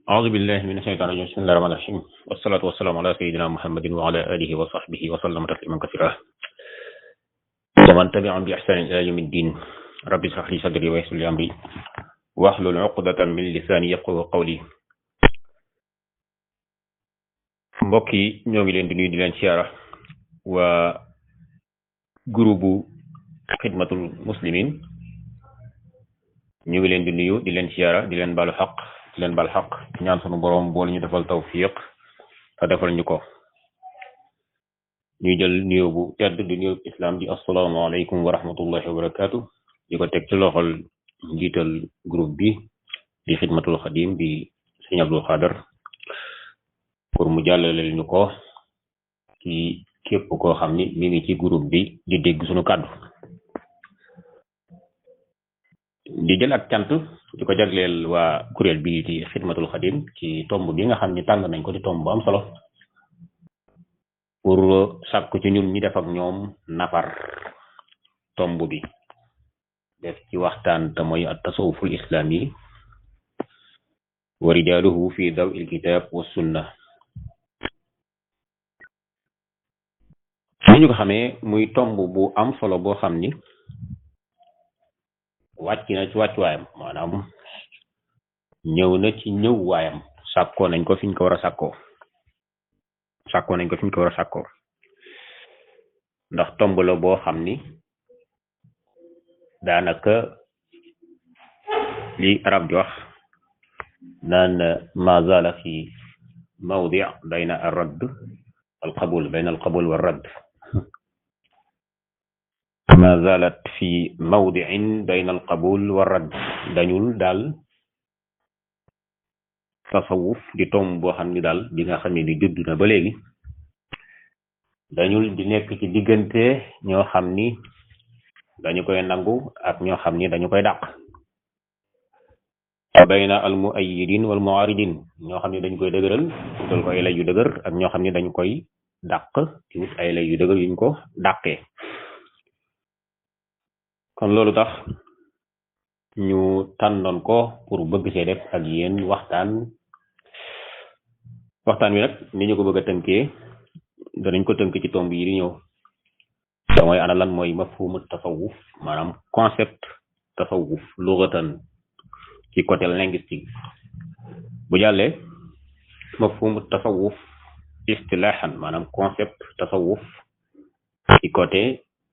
أعوذ بالله من الشيطان الرجيم بسم الله الرحمن الرحيم والصلاة والسلام على سيدنا محمد وعلى آله وصحبه وسلم تسليما كثيرا ومن تبعهم بإحسان إلى يوم الدين رب اشرح لي صدري ويسر لي أمري واحلل عقدة من لساني يفقهوا قولي mbokk yi ñoo ngi leen di nuyu di leen siyaara waa groupe xidmatul muslimin ñu ngi leen di nuyu di leen siyaara di leen balu xaq di leen bal xaq ñaan sunu borom boole ñu defal tawfiq te defal ñu ko ñuy jël nuyoo bu tedd di nuyoo islam di assalaamu aleykum wa rahmatullahi wa barakaatu di ko teg ci loxol njiital groupe bi di xidmatul xadim di sëñ Abdul Xaadar pour mu jàllaleel ñu ko ci képp koo xam ni mi ngi ci groupe bi di dégg suñu kàddu di jël ak cant di ko jagleel waa kuréel bi di xidmatul xadim ci tomb bi nga xam ni tànn nañ ko di tomb bu am solo pour sàkk ci ñun ñi def ak ñoom nafar tomb bi def ci waxtaan te mooy at tasawuful islaami wa rijaaluhu fi daw il kitab wa sunna ni ñu ko xamee muy tomb bu am solo boo xam ni wàcc na ci wàccuwaayam maanaam ñëw na ci ñëw waayam sàkkoo nañ ko fi ñu ko war a sàkkoo ndax tomb la boo xam ni daanaka li arab di wax naan ma zala fi mawdi bayna ar-radd al-qabul bayna al-qabul wa ar-radd ma zalat fi mawdi'in bayna al-qabul wa ar-radd dañul daal tasawuf di tomb boo xam ni daal bi nga xam ne di judd na ba léegi dañul di nekk ci diggante ñoo xam ni dañu koy nangu ak ñoo xam ni dañu koy dàq bayna al muayyidin wal mu'aridin ñoo xam ni dañu koy dëgëral utal ko ay lay yu dëgër ak ñoo xam ni dañu koy dàq ci wut ay lay yu dëgër yuñ ko dàqee kon loolu tax ñu tànnoon ko pour bëgg see def ak yéen waxtaan wi nag ni ñu ko bëgg a tënkee danañ ko tënk ci tomb yi di ñëw te mooy ana lan mooy mafhumu tasawuf maanaam concept tasawuf lughatan ci côté linguistique bu jàllee mafhumu tasawuf istilahan maanaam concept tasawuf ci côté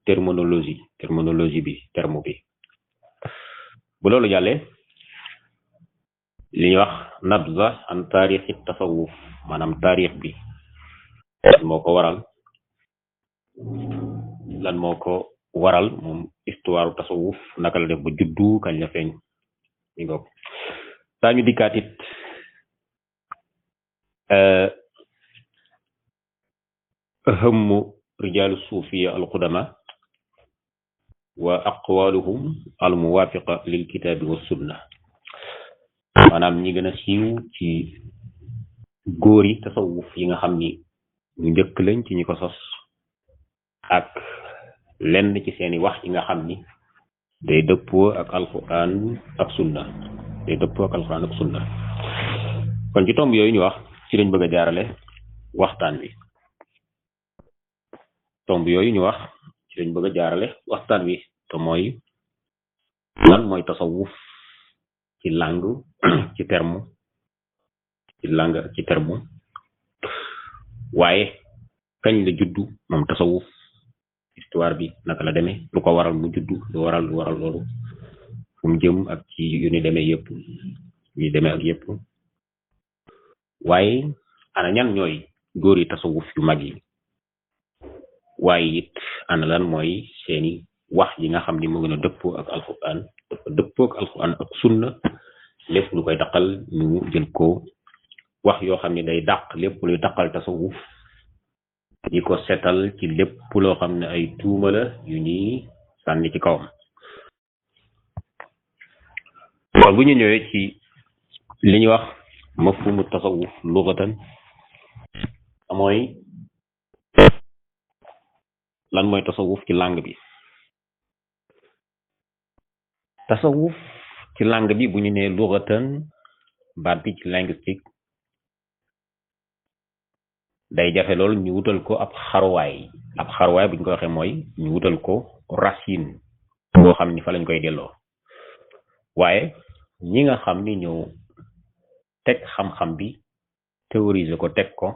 terminologie bi terme bi bu loolu jàllee li ñuy wax nabza an taarixi tasawuf maanaam taarix bi lan moo ko waral moom histoire tasawuf naka la def ba juddu kañ la feeñ mi ngoog saa ñu dikkaat it ahammu rijaalu suufiya alqudama wa aqwaluhum almuwaafiqa lil kitaabi wa sunna maanaam ñi gën a siiw ci góor yi tasawuf yi nga xam ni ñu njëkk lañ ci ñi ko sos ak lenn ci seeni wax yi nga xam ni day dëppoo ak alquran ak sunna kon ci tomb yooyu ñu wax ci lañ bëgg a jaarale waxtaan wi te mooy lan mooy tasawuf ci langue ci terme waaye kañ la juddu moom tasawuf histoire bi naka la demee lu ko waral mu juddu lu waral loolu fu mu jëm ak ci yu ni demee yëpp waaye ana ñan ñooy góor yi tasawuf yu mag yi waaye it ana lan mooy seeni wax yi nga xam ni mu gën a dëppoo ak alquran ak sunna lépp lu koy daqal ñu jël ko wax yoo xam ni day dàq lépp luy daqal tasawuf di ko setal ci lépp loo xam ne ay tuuma la yu ñuy sànni ci kawam kon bu ñu ñëwee ci li ñuy wax mafhumu tasawuf lughatan mooy lan mooy tasawuf ci langue bi tasawuf ci langue bi bu ñu nee lughatan baat bi ci linguistique day jafe lool ñu wutal ko ab xaruwaay buñ ko waxee mooy ñu wutal ko racine boo xam ni fa lañ koy delloo waaye ñi nga xam ni ñëw teg xam-xam bi théoriser ko teg ko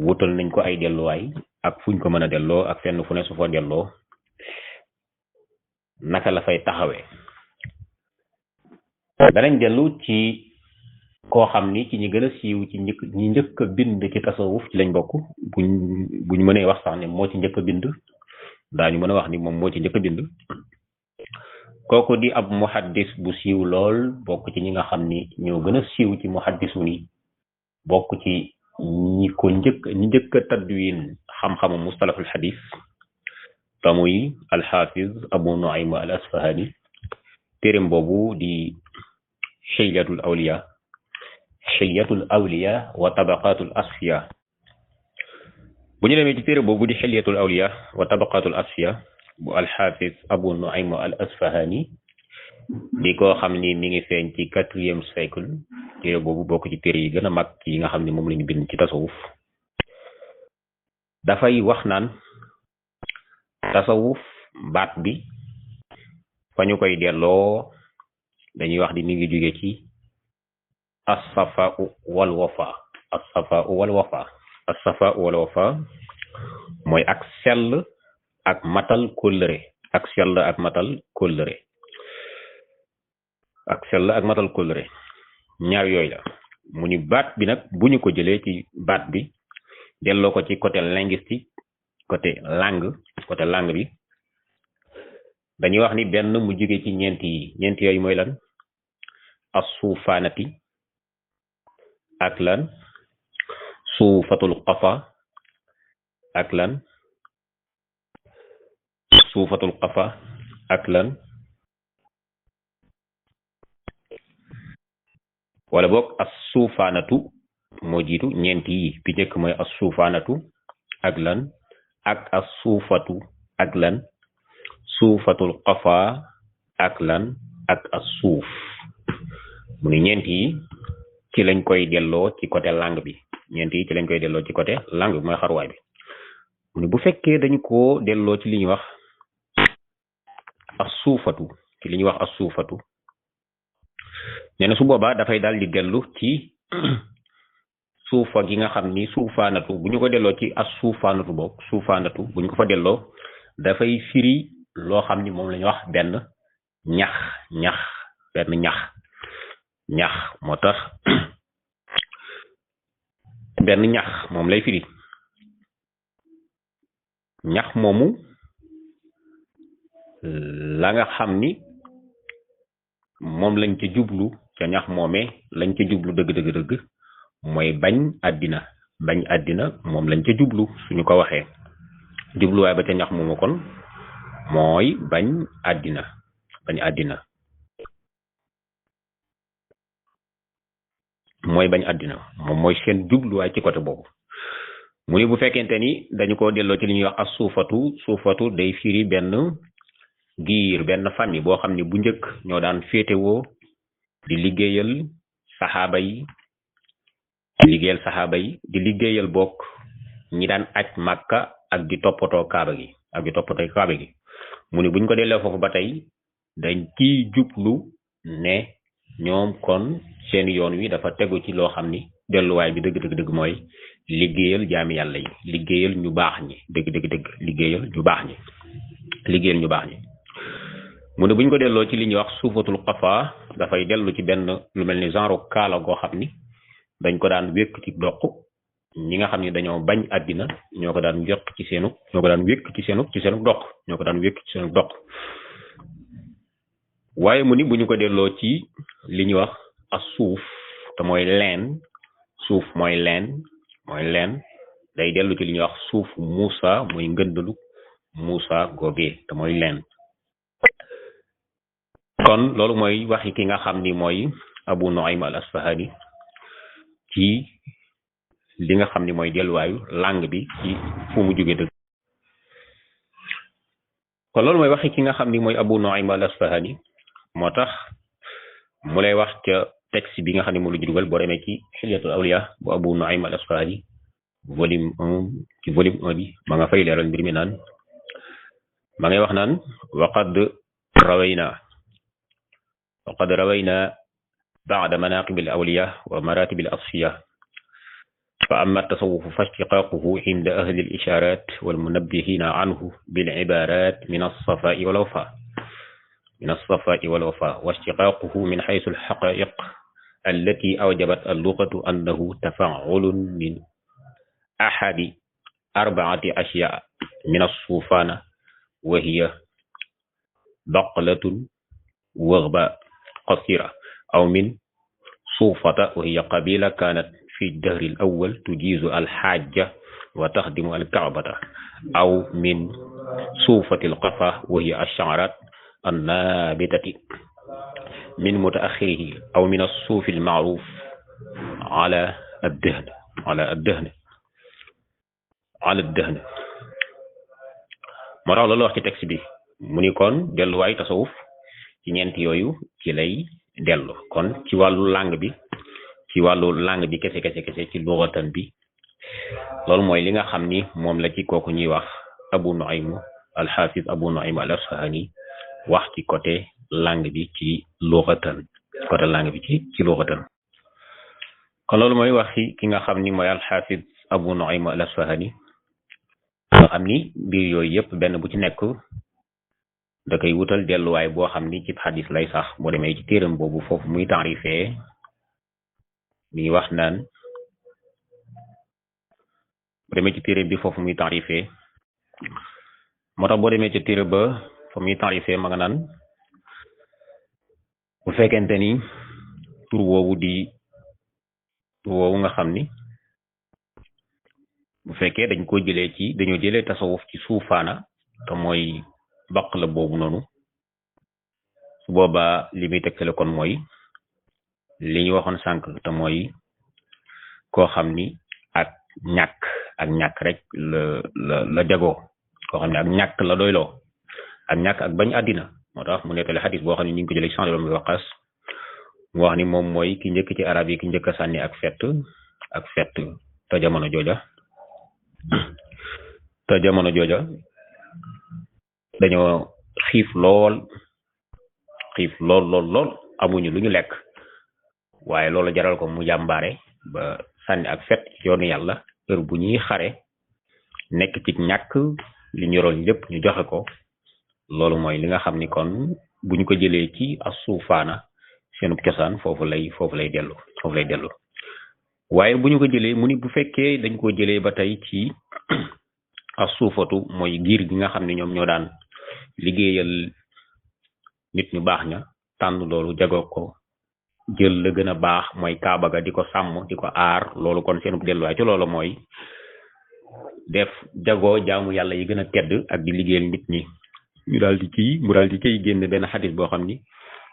wutal nañ ko ay delluwaay ak fuñ ko mën a delloo ak fenn fu ne su fa delloo naka la fay taxawee danañ dellu ci koo xam ni ci ñi gën a siiw ci ñi njëkk a bind ci tasawuf ci lañ bokk buñ mënee wax sax ne moo ci njëkk a bind daañu mën a wax ni moom moo ci njëkk a bind kooku di ab muhaddis bu siiw lool bokk ci ñi nga xam ni ñoo gën a siiw ci muhaddisu ni bokk ci ñi njëkk a tadwin xam-xamu mustalahul xadis te muy alxafiz abu nuaym al asfahani téereem boobu di xilyatul awliya wa tabaqatul asfiya bu ñu demee ci téere boobu di xilyatul awliya wa tabaqatul asfiya bu alxafiz abu nuaym al asfahani di ko xam ni mi ngi feeñ ci 4e siècle téere boobu bokk ci téere yi gën a mag yi nga xam ne moom la ñu bind ci tasawuf dafay wax naan tasawuf baat bi fa ñu koy delloo dañuy wax di mi ngi jóge ci as-safa'u wal wafa mooy ak sell ak matal kóllëre ñaar yooyu la mu ni baat bi nag bu ñu ko jëlee ci baat bi delloo ko ci côté linguistique côté langue bi dañuy wax ni benn mu jóge ci ñeent yooyu mooy lan as-suufaanati ak lan suufatul qafa ak lan wala boog as-suufaanatu moo jiitu ñeent yi bi njëkk mooy as-suufaanatu ak lan ak as-suufatu ak lan suufatul qafa ak lan ak as-suuf mu ni ñeent yi ci lañ koy delloo ci côté langue bi mooy xaruwaay bi mu ni bu fekkee dañu ko delloo ci li ñuy wax as-suufatu nee na su boobaa dafay daal di dellu ci suufa gi nga xam ni suufaanatu bu ñu ko delloo ci as-suufaanatu bu ñu ko fa delloo dafay firi loo xam ni moom la ñuy wax benn ñax moo tax benn ñax moom lay firi ñax moomu la nga xam ni moom lañ ca jublu ca ñax moomee lañ ca jublu dëgg mooy bañ àddina moom lañ ca jublu suñu ko waxee jubluwaay ba ca ñax moomu kon mooy bañ àddina moom mooy seen jubluwaay ci côté boobu mu ni bu fekkente ni dañu ko delloo ci li ñuy wax as suufatu day firi benn famille boo xam ni bu njëkk ñoo daan féetewoo di liggéeyal saxaaba yi di liggéeyal bokk ñi daan aj màkka ak di toppatoo kaaba gi mu ni buñ ko delloo foofu ba tey dañ ciy jublu ne ñoom kon seen yoon wi dafa tegu ci loo xam ni delluwaay bi dëgg mooy liggéeyal jaami yàlla yi liggéeyal ñu baax ñi liggéeyal ñu baax ñi mu ne buñ ko delloo ci li ñuy wax suufatul qafa dafay dellu ci benn lu mel ni genre kaala goo xam ni dañ ko daan wékk ci doq ñi nga xam ni dañoo bañ àddina ñoo ko daan wékk ci seenu doq waaye mu ni bu ñu ko delloo ci li ñuy wax as suuf te mooy leen day dellu ci li ñuy wax suuf Muusa mooy ngëndalu Muusa googee te mooy leen kon loolu mooy waxi ki nga xam ni mooy Abu Nuaym al Asfahani ci li nga xam ni mooy delluwaayu langue bi ci fu mu jóge dëgg kon loolu mooy waxi ki nga xam ni mooy Abu Nuaym al Asfahani moo tax mu lay wax ca texte bi nga xam ne moom la ñu dugal boo demee ci xilyatul awliya bu Abu Nuaym al Asfahani volume 1 ci volume 1 bi ma nga fay leeral mbir mi naan ma ngay wax naan waqad rawayna ba'da manaqib al awliya wa maratib al asfiya fa amma at-tasawwuf fa ishtiqaquhu inda ahli al isharat wal munabbihina anhu bil ibarat min as-safa'i wal wafa واشتقاقه من حيث الحقائق التي أوجبت اللغة أنه تفعل من أحد 4 أشياء من الصوفانة وهي بقلة وغباء قصيرة أو من صوفة وهي قبيلة كانت في الدهر الأول تجيز الحاجة وتخدم الكعبة أو من صوفة القفا وهي الشعرات النابتة من متأخره أو من الصوف المعروف على الدهن moo tax loolu wax ci texte bi mu ni kon delluwaay tasawuf ci ñeent yooyu ci lay dellu kon ci wàllu langue bi kese ci lughatan bi loolu mooy li nga xam ni moom la ci kooku ñuy wax Abu Nuaym al-Hafiz Abu Nuaym al-Asfahani wax ci côté langue bi ci lughatan kon loolu mooy wax ci ki nga xam ni mooy al-Hafiz Abu Nuaym al-Asfahani nga xam ni mbir yooyu yëpp benn bu ci nekk da koy wutal delluwaay boo xam ni ci xadis lay sax boo demee ci téeram boobu foofu muy taarifee mi wax naan boo demee ci téeram bi foofu muy taarifee moo tax boo demee ci téere ba fa muy taarifee ma nga naan bu fekkente ni tur woowu nga xam ni bu fekkee dañoo jëlee tasawuf ci suufaana te mooy baq la boobu noonu su boobaa li muy tegtale kon mooy li ñu waxoon sànq te mooy koo xam ni ak ñàkk rek la jagoo koo xam ne ak ñàkk la doyloo ak ñàkk ak bañ àddina moo tax mu nettali xadis boo xam ne ñu ngi ko jëlee ci Sa'd ibn Waqqas mu wax ni moom mooy ki njëkk ci arab yi ki njëkk a sànni ak fett te jamono jooja dañoo xiif lool amuñu lu ñu lekk waaye loolu jaral ko mu jàmbaare ba sànni ak fett ci yoonu yàlla heure bu ñuy xare nekk ci ñàkk li ñu yoroon lépp ñu joxe ko loolu mooy li nga xam ni kon bu ñu ko jëlee ci as-suufaana seenub cosaan foofu lay dellu waaye bu ñu ko jëlee mu ni bu fekkee dañ ko jëlee ba tey ci as-suufatu mooy giir gi nga xam ne ñoom ñoo daan liggéeyal nit ñu baax ña tànn loolu jagoo ko jël la gën a baax mooy kaaba ga di ko sàmm di ko aar loolu kon seenub delluwaay ci loolu mooy def jagoo jaamu yàlla yi gën a tedd ak di liggéeyal nit ñi mu daal di ciy génn benn xadis boo xam ni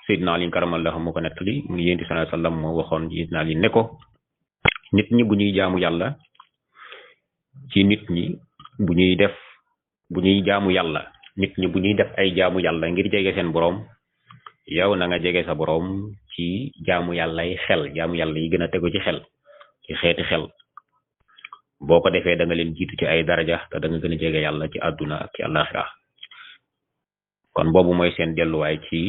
Seydina Ali karamallahu moo ko nettali mu Yonent bi sallallahu alayhi wa sallam moo waxoon Seydina Ali ne ko nit ñi bu ñuy jaamu yàlla ci nit ñi bu ñuy def ay jaamu yàlla ngir jege seen boroom yow na nga jege sa boroom ci jaamu yàlla yi gën a tegu ci xel ci xeeti xel boo ko defee da nga leen jiitu ci ay daraja te da nga gën a jege yàlla ci àdduna ak ci àllaaxira kon boobu mooy seen delluwaay ci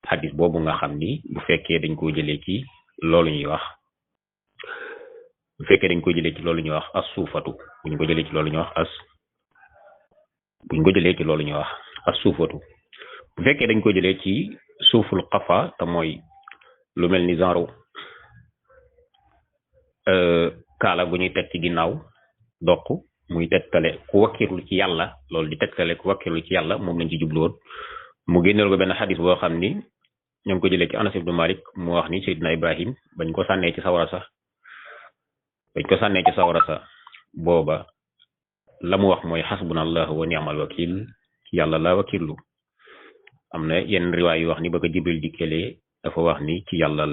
xadis boobu nga xam ni bu fekkee dañ ko jëlee ci loolu ñuy wax as-suufatu bu ñu ko jëlee ci loolu ñuy wax as-suufatu bu fekkee dañ ko jëlee ci suuful qafa te mooy lu mel ni genre kaala gu ñuy teg ci ginnaaw doq muy tegtale ku wakkirlu ci yàlla loolu di tegtale ku wakkirlu ci yàlla moom lañ ci jubluwoon mu génneel ko benn xadis boo xam ni ñoo ngi ko jëlee ci Anas ibn Malik mu wax ni Seydina Ibrahim bañ ko sànnee ci sawara sa booba la mu wax mooy xasbunallahu wa ni'mal wakil ci yàlla laa wakirlu am na yenn riwaay yu wax ni ba ko Jibril dikkelee dafa wax ni ci yàlla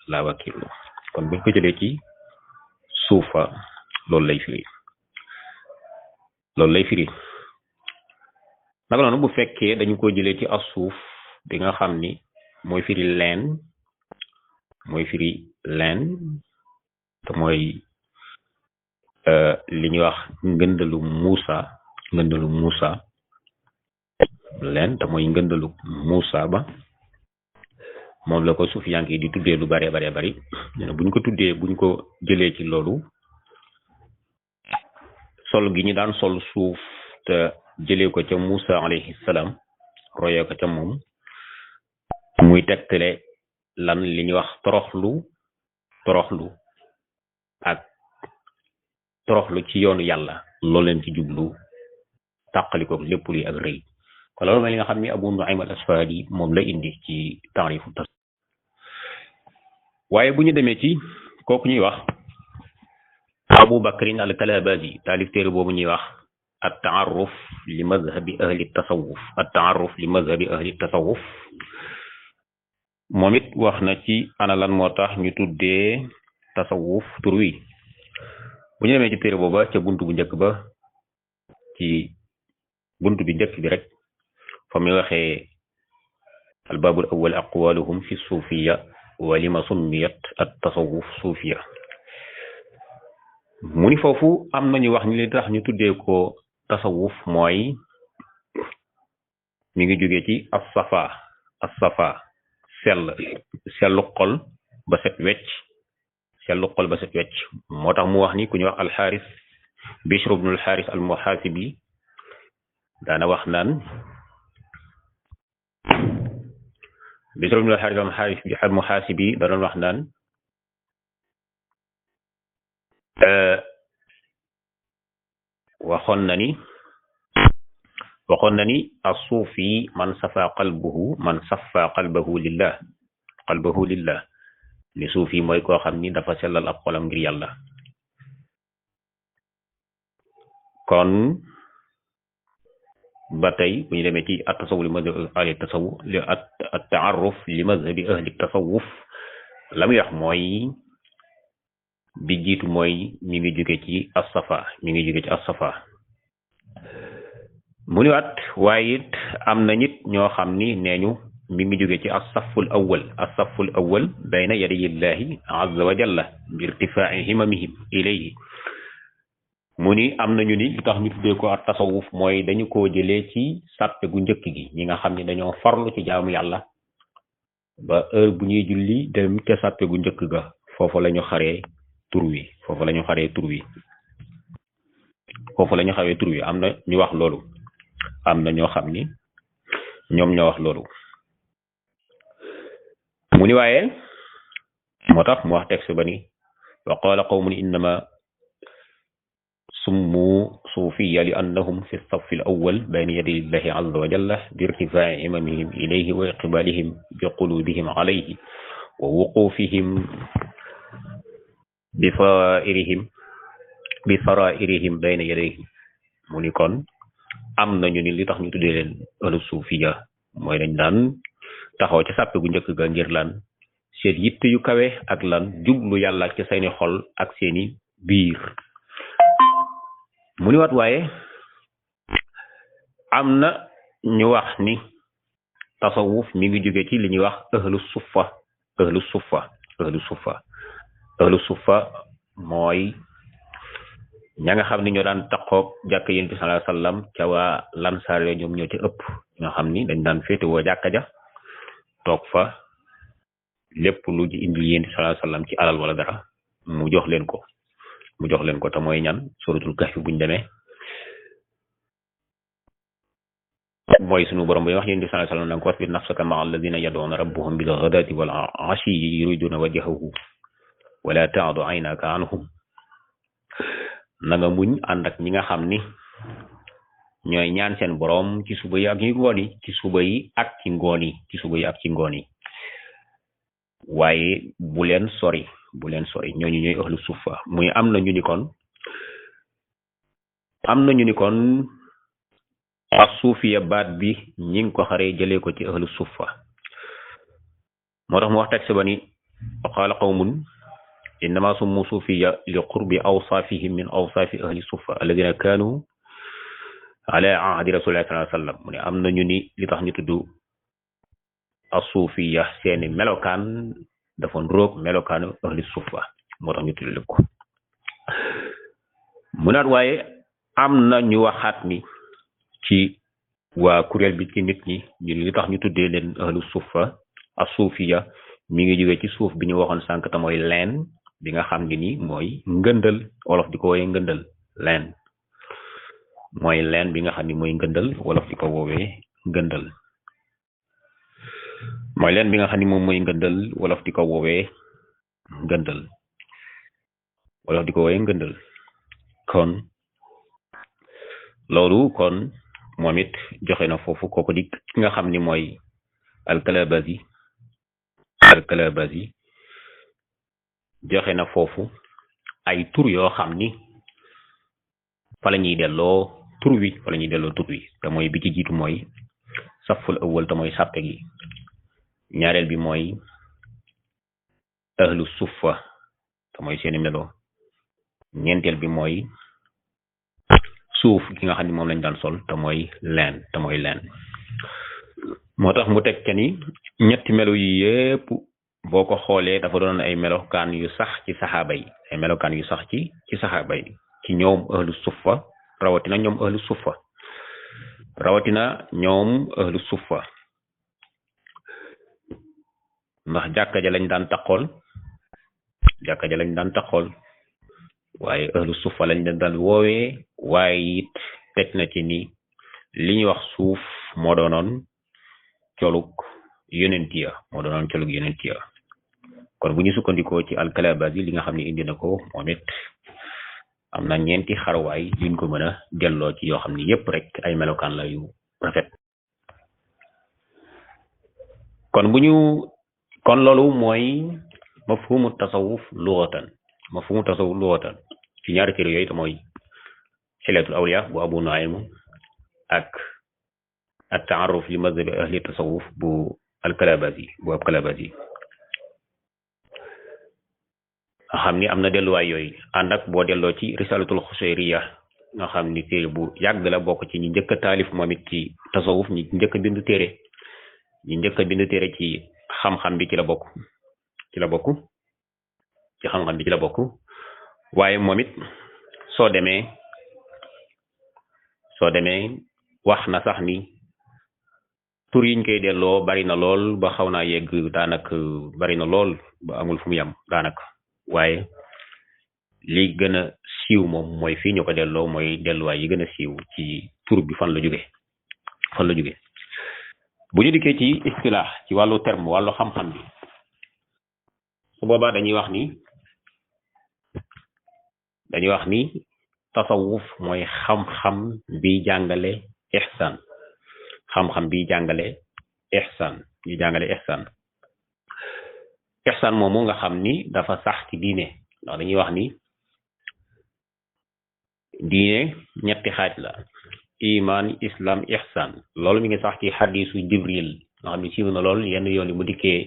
laa wakirlu kon buñ ko jëlee ci suufa loolu lay firi naka noonu bu fekkee dañu ko jëlee ci as suuf bi nga xam ni mooy firi leen te mooy li ñuy wax ngëndalu Muusa leen te mooy ngëndalu Muusa ba moom la ko sufiyanke yi di tuddee lu bare bari buñ ko tuddee buñ ko jëlee ci loolu sol gi ñu daan sol suuf te jëlee ko ca Muusa alayhi salaam royee ko ca moom muy tegtale lan li ñuy wax toroxlu ak toroxlu ci yoonu yàlla loolu leen ci jublu tàqalikook lépp luy ak rëy kon loolu mooy li nga xam ni Abu Nu'aym al-Asfahani moom la indi ci taarifu tas waaye bu ñu demee ci kooku ñuy wax Abu Bakrin al-Kalabazi taalif téere boobu ñuy wax at-ta'arruf li mazhabi ahli tasawuf moom it wax na ci ana lan moo tax ñu tuddee tasawuf tur wi bu ñu demee ci téere booba ca buntu bu njëkk ba ci buntu bi njëkk bi rek fa muy waxee albaabul awwal aqwaluhum fi suufiya wa lima summiyat at tasawuf suufiya mu ni foofu am nañu wax ni li tax ñu tuddee ko tasawuf mooy mi ngi jógee ci as-safa sellu xol ba set wecc moo tax mu wax ni ku ñu wax alxaaris Bishr ibn alxaaris almuhaasibi daana wax naan Bishr ibn alxaaris almuhaasibi da doon wax naan waxoon na ni as-suufi man safa qalbahu lillah ni suufi mooy koo xam ni dafa sellal ab xolam ngir yàlla kon ba tey bu ñu demee ci at-tasawuf li mazhabi ahli tasawuf at-ta'arruf li mazhabi ahli tasawuf la muy wax mooy bi jiitu mooy mi ngi jóge ci as-safa mu ni waat waaye it am na nit ñoo xam ni nee ñu mi ngi jóge ci as-safful awwal bayna yadayillahi azza wa jalla bi irtifaa'i himamihim ilayhi mu ni am nañu ni li tax ñu tuddee ko at tasawuf mooy dañu koo jëlee ci sàppe gu njëkk gi ñi nga xam ne dañoo farlu ci jaamu yàlla ba heure bu ñuy julli dem ca sàppe gu njëkk ga foofu la ñu xaree tur wi am na ñu wax loolu am na ñoo xam ni ñoom ñoo wax loolu mu ni waaye moo tax mu wax texte ba ni wa qaala qawmun innama summu suufiya li annahum fi saffi al awwal bayna yaday llahi azza wa jalla bi irtifaa'i himamihim ilayhi wa iqbalihim bi qulubihim alayhi wa wuqufihim bi sarairihim bayna yadayhi mu ni kon am nañu ni li tax ñu tuddee leen ahlu suufiya mooy dañ daan taxaw ca sàppe gu njëkk ga ngir lan seen yitte yu kawe ak lan jublu yàlla ci seeni xol ak seeni biir mu ni waat waaye am na ñu wax ni tasawuf mi ngi jóge ci li ñuy wax ahlu suffa mooy ña nga xam ni ñoo daan taqoog jàkk yonent bi sallallahu alayhi wasallam ca waa lansaar yo ñoom ñoo ci ëpp ñoo xam ni dañ daan féetewoo jàkka ja toog fa lépp lu ji indi yonent bi sallallahu alayhi wasallam ci alal wala dara mu jox leen ko te mooy ñan suratul kahfi buñ demee mooy sunu borom bi wax yonent bi sallallahu alayhi wasallam nanga ko wasbir nafsaka ma'a alladhina yad'una rabbahum bil ghadati wal 'ashiyyi yuriduna wajhahu wala ta'du 'aynaka 'anhum na nga muñ ànd ak ñi nga xam ni ñooy ñaan seen boroom ci suba yi ak ci ngoon yi waaye bu leen sori ñooñu ñooy ahlu suffa muy am na ñu ni kon as-suufiya baat bi ñi ngi ko xaree jëlee ko ci ahlu suffa moo tax mu wax texte ba ni wa qaala qawmun innama summu suufiya li qurbi awsaafihim min awsaafi ahli suffa alladina kaanu ala ahdi rasulillahi sallallahu alayhi wasallam mu ne am na ñu ni li tax ñu tudd asuufiya seeni melokaan dafa ndróog melokaanu ahli suufa moo tax ñu tuddee ko mu naat waaye am na ñu waxaat ni ci waa kuréel bi ci nit ñi ñu li tax ñu tuddee leen ahlu suufa asuufiya mi ngi jógee ci suuf bi ñu waxoon sànq te mooy leen bi nga xam ne ni mooy ngëndal wolof di ko woowee ngëndal leen mooy leen bi nga xam ni mooy ngëndal wolof di ko woowee ngëndal mooy leen bi nga xam ni moom mooy ngëndal wolof di ko woowee ngëndal wolof di ko woowee ngëndal kon loolu kon moom it joxe na foofu kooku di ki nga xam ni mooy alkalabasi joxe na foofu ay tur yoo xam ni fa la ñuy delloo tur wi te mooy bi ci jiitu mooy saful awwal te mooy sàppe gi ñaareel bi mooy ahlu suffa te mooy seeni melo ñeenteel bi mooy suuf gi nga xam ni moom lañ daan sol te mooy leen moo tax mu teg ca ni ñetti melo yi yépp boo ko xoolee dafa doon ay melokaan yu sax ci saxaaba yi ci ñoom ahlu suffa rawatina ñoom ahlu suffa ndax jàkka ja lañ daan taqool waaye ahlu suffa lañ daan woowee waaye it teg na ci ni li ñuy wax suuf moo doonoon colug yonent ya kon bu ñu sukkandikoo ci alkalabasi li nga xam ne indi na ko moom it am na ñeenti xarwaay yuñ ko mën a delloo ci yoo xam ne yépp rek ay melokaan la yu rafet kon loolu mooy mafhumu tasawuf lughatan ci ñaari téere yooyu te mooy Hilyatul Awliya bu Abu Nuaym ak at-ta'arruf li mazhabi ahli tasawuf bu alkalabasi nga xam ni am na delluwaay yooyu ànd ak boo delloo ci risalatul Xusayriya nga xam ni téere bu yàgg la bokk ci ñi njëkk a taalif moom it ci tasawuf ñi njëkk a bind téere ci xam-xam bi ci la bokk waaye moom it soo demee wax na sax ni tur yiñ koy delloo bari na lool ba xaw naa yegg daanaka bari na lool ba amul fu mu yam daanaka waaye li gën a siiw moom mooy fii ñu ko delloo mooy delluwaay yi gën a siiw ci tur bi fan la jóge bu ñu dikkee ci istilaax ci wàllu terme wàllu xam-xam bi su boobaa dañuy wax ni tasawuf mooy xam-xam bi jàngale ihsan ihsan moomu nga xam ni dafa sax ci diine ndax dañuy wax ni diine ñetti xaaj la iman islam ihsan loolu mi ngi sax ci xadisu jibril nga xam ni siiw na lool yenn yoon yi mu dikkee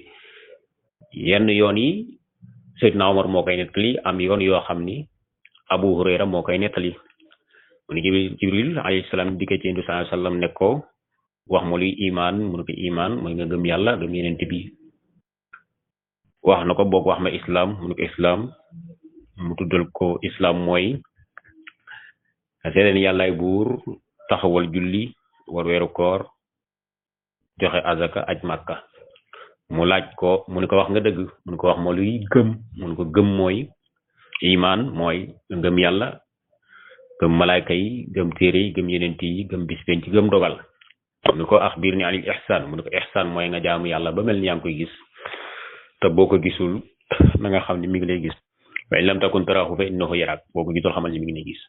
yenn yoon yi Seydina Omar moo koy nettali am yoon yoo xam ni Abu Hurayra moo koy nettali mu ni jibril alayhi salaam dikkee ci Yonent bi sallallahu alayhi wasallam ne ko wax ma luy iman mu ne ko iman mooy nga gëm yàlla gëm yenent bi wax na ko boog wax ma islam mu ne ko islam mu tuddal ko islam mooy seedeen yàllaay buur taxawal julli war weeru koor joxe azaka aj màkka mu laaj ko mu ne ko wax nga dëgg mu ne ko wax ma luy gëm mu ne ko gëm mooy iman mooy gëm yàlla gëm malaayka yi gëm téere yi gëm yenent yi gëm bis penc gëm dogal mu ne ko axbirni anil ihsan mu ne ko ihsan mooy nga jaamu yàlla ba mel ni yaa ngi koy gis te boo ko gisul na nga xam ne mi ngi lay gis wa in lam takun tarahu fa innahu yarak boo ko gisul xamal ni mi ngi lay gis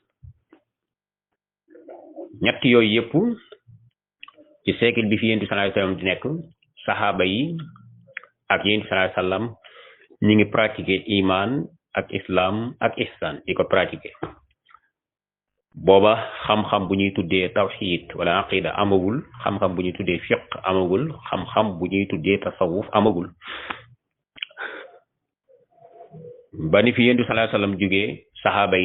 ñett yooyu yëpp ci siècle bi fi Yonent bi sallallahu alayhi wasallam di nekk saxaaba yi ak Yonent bi sallallahu alayhi wasallam ñi ngi pratiquer iman ak islam ak ihsan di ko pratiquer booba xam-xam bu ñuy tuddee tawxid wala aqida amagul xam-xam bu ñuy tuddee fiq amagul xam-xam bu ñuy tuddee tasawuf amagul ba ni fi Yonent bi sallallahu alayhi wasallam jógee saxaaba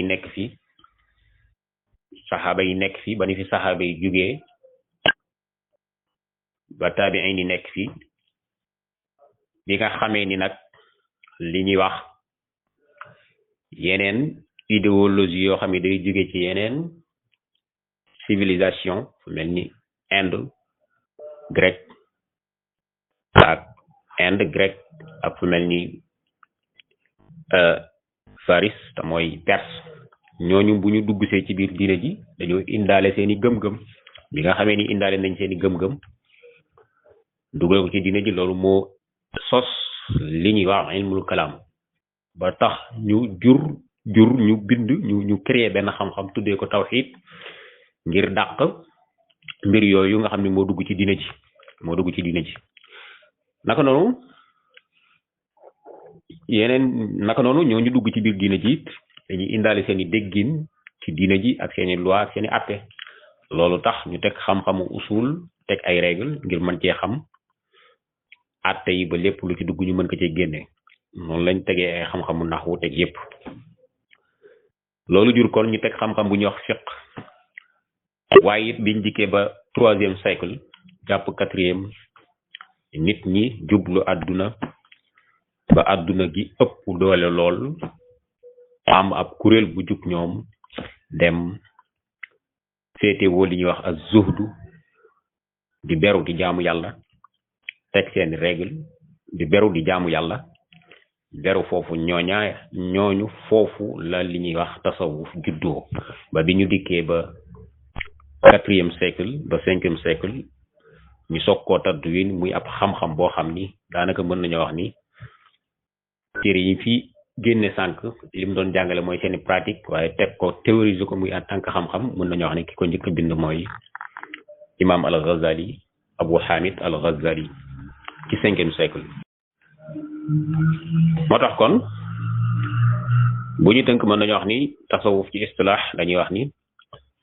yi nekk fi ba ni fi saxaaba yi jógee ba taabiin yi nekk fi bi nga xamee ni nag li ñuy wax yeneen idéologie yoo xam ne day jóge ci yeneen civilisation fu mel ni Inde grec ak fu mel ni Faris te mooy Perse ñooñu bu ñu dugg see ci biir diine ji dañoo indaale seeni gëm-gëm bi nga xamee ni indaale nañ seeni gëm-gëm dugal ko ci diine ji loolu moo sos li ñuy wax ilmul kalaam ba tax ñu ñu bind ñu créer benn xam-xam tuddee ko tawxiid ngir dàq mbir yooyu nga xam ne moo dugg ci diine ji naka noonu ñooñu dugg ci biir diine ji dañuy indaale seeni déggin ci diine ji ak seeni loi ak seeni atte loolu tax ñu teg xam-xamu usul teg ay règle ngir mën cee xam atte yi ba lépp lu ci dugg ñu mën ko cee génne noonu lañ tegee ay xam-xamu naxwu teg yépp loolu jur kon ñu teg xam-xam bu ñuy wax fiqh waaye it biñ dikkee ba 3e siècle jàpp 4e nit ñi jublu àdduna ba àdduna gi ëpp doole lool am ab kuréel bu jug ñoom dem féetewoo li ñuy wax az-zuhdu di beru di jaamu yàlla teg seeni règle di beru di jaamu yàlla beru foofu ñooñu foofu la li ñuy wax tasawuf juddoo ba bi ñu dikkee ba 4e siècle ba 5e siècle ñu soog koo tadwin muy ab xam-xam boo xam ni daanaka mën nañoo wax ni téere yi fi génne sànq li mu doon jàngale mooy seeni pratique waaye teg ko théoriser ko muy en tant que xam-xam mën nañoo wax ni ki ko njëkk a bind mooy imam al-Ghazali Abu Hamid al-Ghazali ci 5e siècle moo tax kon bu ñu tënk mën nañu wax ni tasawuf ci istilah dañuy wax ni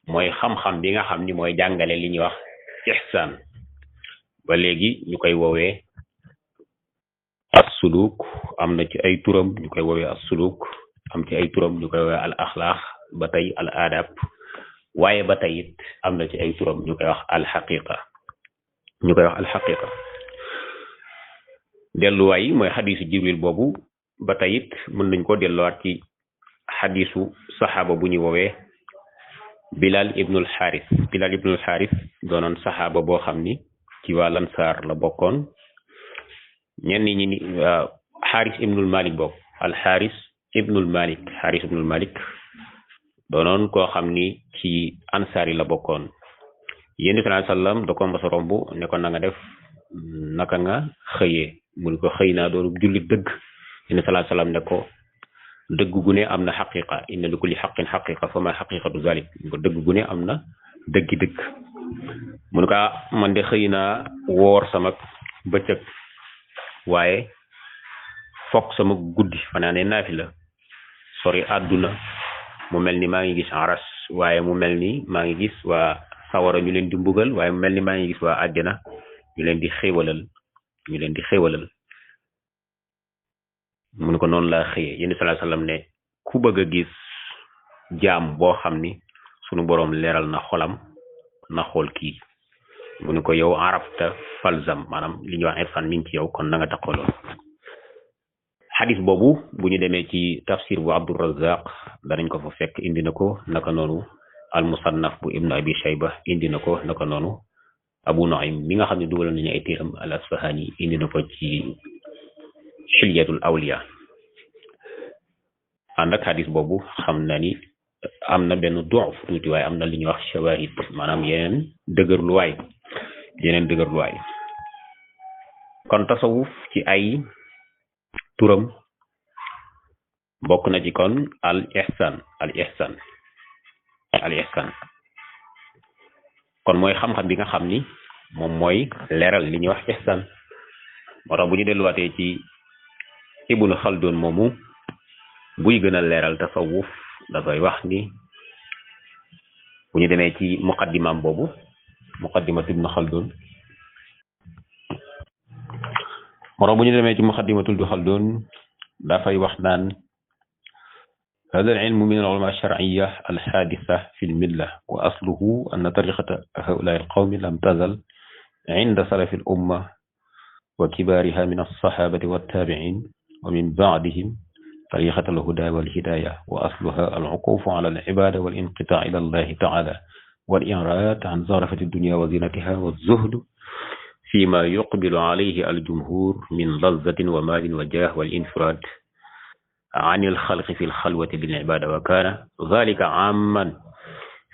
mooy xam-xam bi nga xam ni mooy jàngale li ñuy wax ihsaan ba léegi ñu koy woowee as-suluk am na ci ay turam ñu koy woowee as-suluk am ci ay turam ñu koy woowee al axlaax ba tey al adab waaye ba tey it am na ci ay turam ñu koy wax al xaqiqa delluwaay mooy xadisu jibril boobu ba tey it mën nañ ko delluwaat ci xadisu saxaaba bu ñu woowee bilal ibnul xaaris doonoon saxaaba boo xam ni ci waa lansaar la bokkoon ñenn ñi ni xaaris ibnul malik boobu xaaris ibnul malik doonoon koo xam ni ci ansaar yi la bokkoon yéen sallallahu alayhi wasallam da ko mas a romb ne ko na nga def naka nga xëyee mun ko xëy naa doon jullit dëgg yéen sallallahu alayhi wasallam ne ko dëgg gu ne am na xaqiqa inna li kulli xaqin xaqiqa fa ma xaqiqatu zalik ko dëgg gu ne am na dëggi dëgg mun ko man de xëy naa woor sama bëccëg waaye fokk sama guddi fanaane naafila sori àdduna mu mel ni maa ngi gis aras waaye mu mel ni maa ngi gis waa sawara ñu leen di mbugal waaye mu mel ni maa ngi gis waa àjjana ñu leen di xéewalal mun ko noonu laa xëyee yéen sallallahu alayhi wasallam ne ku bëgg a gis jaam boo xam ni sunu boroom leeral na xolam na xool kii mu ne ko yow arafta falzam maanaam li ñuy wax irfan mi ngi ci yow kon na nga taxawaloon xadis boobu bu ñu demee ci tafsir bu Abdurrazzaq danañ ko fa fekk indi na ko naka noonu al musannaf bu ibnu abi shayba indi na ko naka noonu abu nuaym mi nga xam ne dugal nañu ay téeram al asfahani indi na ko ci xilyatul awliya ànd ak xadis boobu xam na ni am na benn duuf tuuti waaye am na li ñuy wax shawahid maanaam yeneen dëgërluwaay kon tasawuf ci ay turam bokk na ci kon al ihsan kon mooy xam-xam bi nga xam ni moom mooy leeral li ñuy wax ihsan moo tax bu ñu delluwaatee ci ibnu xaldun moomu buy gën a leeral tasawuf dafay wax ni bu ñu demee ci muqaddimam boobu muqaddimatu ibnu xaldun moo tax bu ñu demee ci muqaddimatu ibnu xaldun dafay wax naan هذا العلم من العلماء الشرعية الحادثة في الملة وأصله أن طريقة هؤلاء القوم لم تزل عند سلف الأمة وكبارها من الصحابة والتابعين ومن بعدهم طريقة الهدى والهداية وأصلها العقوف على العبادة والانقطاع إلى الله تعالى والإعراض عن زرفة الدنيا وزينتها والزهد فيما يقبل عليه الجمهور من لذة ومال وجاه والانفراد عن الخلق في الخلوة بالعبادة وكان ذلك عاما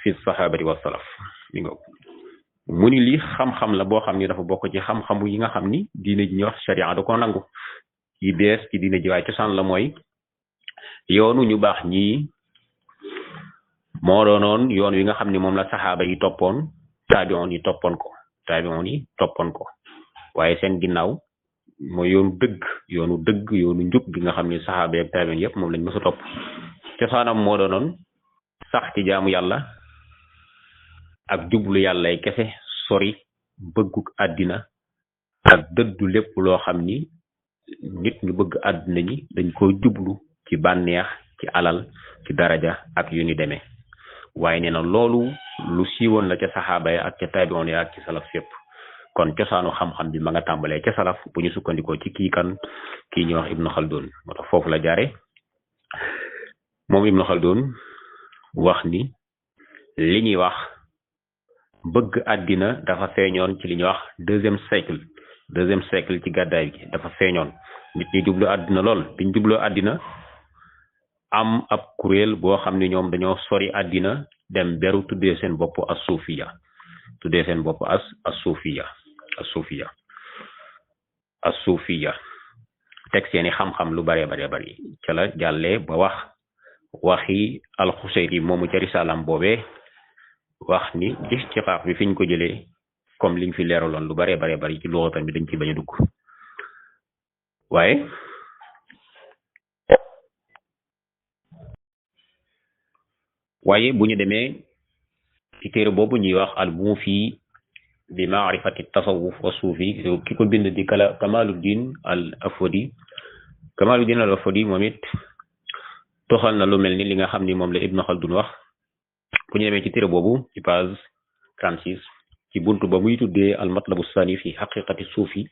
في الصحابة والسلف mu ni lii xam-xam la boo xam ni dafa bokk ci xam-xam yi nga xam ni diine ji ñuy wax sharia da ko nangu yi bees ci diine ji waaye cosaan la mooy yoonu ñu baax ñii moo doonoon yoon wi nga xam ni moom la saxaaba yi toppoon taabi'oon yi toppoon ko waaye seen ginnaaw mooy yoonu dëgg yoonu njub bi nga xam ni saxaaba yi ak taabi'oon yëpp moom lañ mës a topp cosaanam moo doonoon sax ci jaamu yàlla ak jublu yàllay kese sori bëgguk àddina ak dëddu lépp loo xam ni nit ñu bëgg àddina ñi dañ ko jublu ci bànneex ci alal ci daraja ak yu ni demee waaye nee na loolu lu siiwoon la ca saxaaba ya ak ca taabi'oon ya ak ci salaf fépp kon cosaanu xam-xam bi ma nga tàmbalee ca salaf bu ñu sukkandikoo ci kii ñuy wax Ibnu Khaldun moo tax foofu la jaare moom Ibnu Khaldun wax ni li ñuy wax bëgg àddina dafa feeñoon ci li ñuy wax deuxième siècle ci gàddaay gi dafa feeñoon nit ñi jublu àddina lool biñ jubloo àddina am ab kuréel boo xam ne ñoom dañoo sori àddina dem beru tuddee seen bopp as-suufiya teg seeni xam-xam lu bare ca la jàllee ba waxi al-Xusayri moomu ca risaalam boobee wax ni istixaaq bi fiñ ko jëlee comme liñ fi leeraloon lu bare ci luxatan bi dañ ci bañ a dugg waaye bu ñu demee ci téere boobu ñuy wax al-Muufi bi maarifati tasawuf wa suufi ki ko bind di Kamaluddin al-Afwadi moom it toxal na lu mel ni li nga xam ni moom la Ibnu Khaldun wax bu ñu demee ci téere boobu ci page 36 ci buntu ba muy tuddee al matlabu sani fi xaqiqati suufi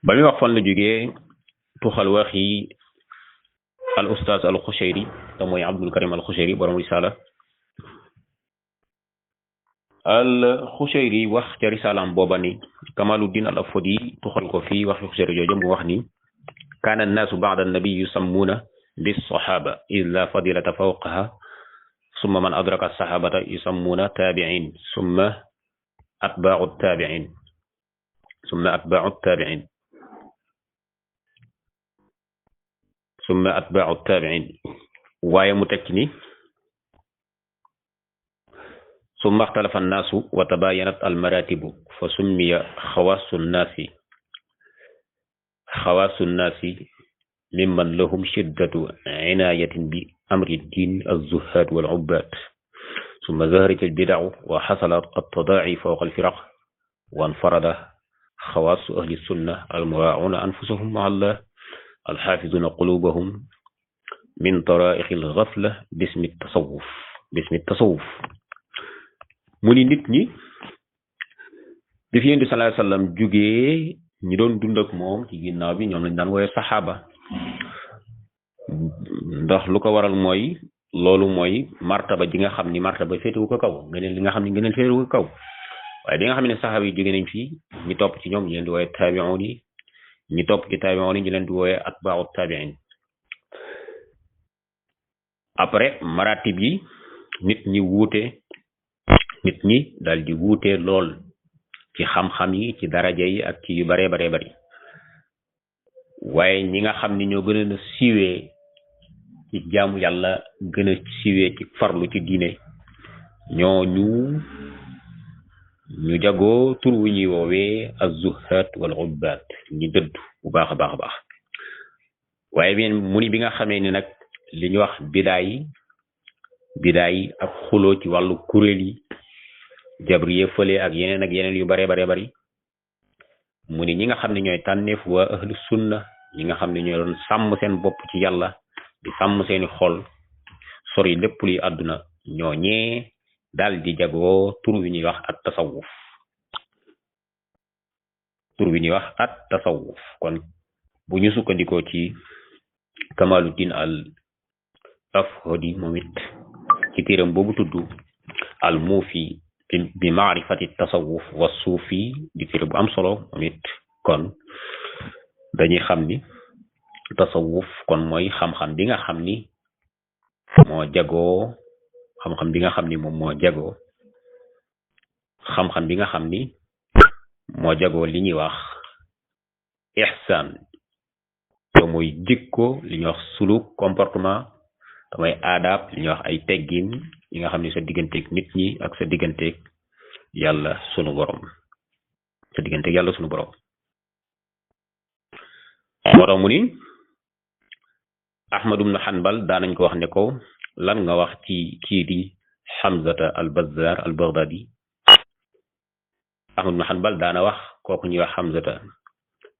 ba muy wax fan la jógee tuxal waxi al ustaaz al Xushayri te mooy Abdul Karim al Xushayri borom risala al Xushayri wax ca risalaam booba ni Kamaluddin al Afwadi tuxal ko fii waxi Xushayri jooju mu wax ni kaana annaasu ba'da annabi yusammuuna bis saxaaba iz laa fadilata fawqaha summa man adraka saxaabata yusammuuna taabi'in summa atbaa'u taabi'in waaye mu tekki ni summa ixtalafa annaasu wa tabayanat almaratibu fa summiya xawaasu nnaasi mimman lahum shiddatu cinaayatin bi amri diin az-zuhaad wal ubbaad summa zaharat al-bidacu wa xasala at-tadaaci fawqa al-firaq wa anfarada xawaasu ahli sunna al-muraacuuna anfusahum maca Allah al-xaafizuuna quluubahum min taraa'iqi al-gafla bismi tasawuf mu ni nit ñi bi fi Yonent bi sallallahu alayhi wa sallam jugee ñi doon dund ak moom ci ginnaaw bi ñoom lañ daan woowe saxaaba ndax lu ko waral mooy loolu mooy martaba ji nga xam ni martaba féetewu ko kaw ngeen li nga xam ni ngeen féetewu ko kaw waaye bi nga xam ne saxaaba yi jóge nañ fii ñi topp ci ñoom ñu leen di woowe taabi'un yi ñi topp ci taabi'un yi ñu leen di woowe atbaa'u taabi'in après maratib yi nit ñi daal di wuute lool ci xam-xam yi ci daraja yi ak ci yu bare bari waaye ñi nga xam ni ñoo gën a siiwee ci jaamu yàlla gën a siiwee ci farlu ci diine ñoo ñu jagoo tur wu ñuy woowee az-zuhaad wal ubbaad ñi dëddu bu baax a baax waaye bien mu ni bi nga xamee ni nag li ñu wax bidaay ak xuloo ci wàllu kuréel yi jabriye fële ak yeneen yu bare bari mu ni ñi nga xam ne ñooy tànneef waa ahlu sunna ñi nga xam ne ñooy doon sàmm seen bopp ci yàlla di sàmm seeni xol sori lépp luy àdduna ñooñee daal di jagoo tur wi ñuy wax ak tasawuf tur bi ñuy wax at tasawuf kon bu ñu sukkandikoo ci Kamaluddin al Afhodi moom it ci téeram boobu tudd al muufi bi maarifati tasawuf wa suufi di téere bu am solo moom it kon dañuy xam ni tasawuf kon mooy xam-xam bi nga xam ni moo jagoo xam-xam bi nga xam ni moom moo jagoo xam-xam bi nga xam ni moo jagoo li ñuy wax ihsaan te mooy jikko li ñuy wax suluk comportement te mooy aadab li ñuy wax ay teggin yi nga xam ni sa digganteeg nit ñi ak sa digganteeg yàlla sunu borom sa digganteeg yàlla sunu borom moo tax mu ni Ahmad ibn Hanbal daanañ ko wax ne ko lan nga wax ci kii di Hamzata al Bazzar al Baghdadi Ahmad ibn Hanbal daana wax kooku ñuy wax Hamzata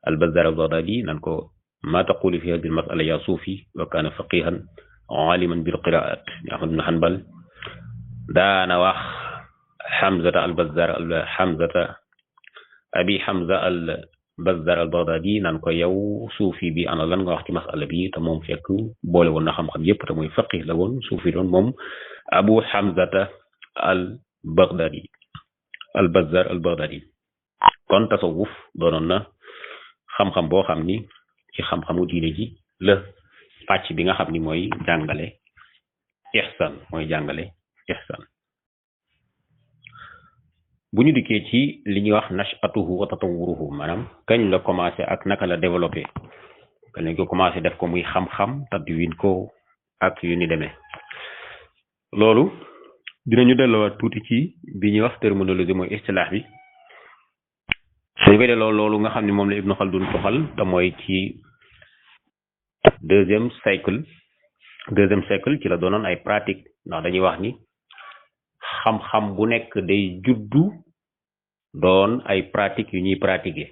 al Bazzar al Baghdadi nan ko ma taqulu fi hadhihi al mas'ala ya suufi wa kana faqihan aliman bil qiraat Ahmad ibn Hanbal daana wax Hamzata al Bazzar Hamzata abi Hamza al Bazzar al Baghdadi nan ko yow suufi bi ana lan nga wax ci masala bi te moom fekk boole woon na xam-xam yépp te muy faqih la woon suufi doon moom Abu Hamzata al Baghdadi al Bazzar al Baghdadi kon tasawuf doonoon na xam-xam boo xam ni ci xam-xamu diine ji la pàcc bi nga xam ni mooy jàngale ihsan mooy jàngale ihsan bu ñu dikkee ci li ñuy wax nashatuhu wa tatawuruhu maanaam kañ la commencé ak naka la développé kañ lañ ko commencé def ko muy xam-xam tadwin ko ak yu ni demee loolu dinañu delloowaat tuuti ci bi ñuy wax terminologie mooy istilaax bi dañu koy delloo loolu nga xam ne moom la Ibnu Khaldun toxal te mooy ci deuxième siècle ci la doonoon ay pratique ndax dañuy wax ni xam-xam bu nekk day juddu doon ay pratique yu ñuy pratiquer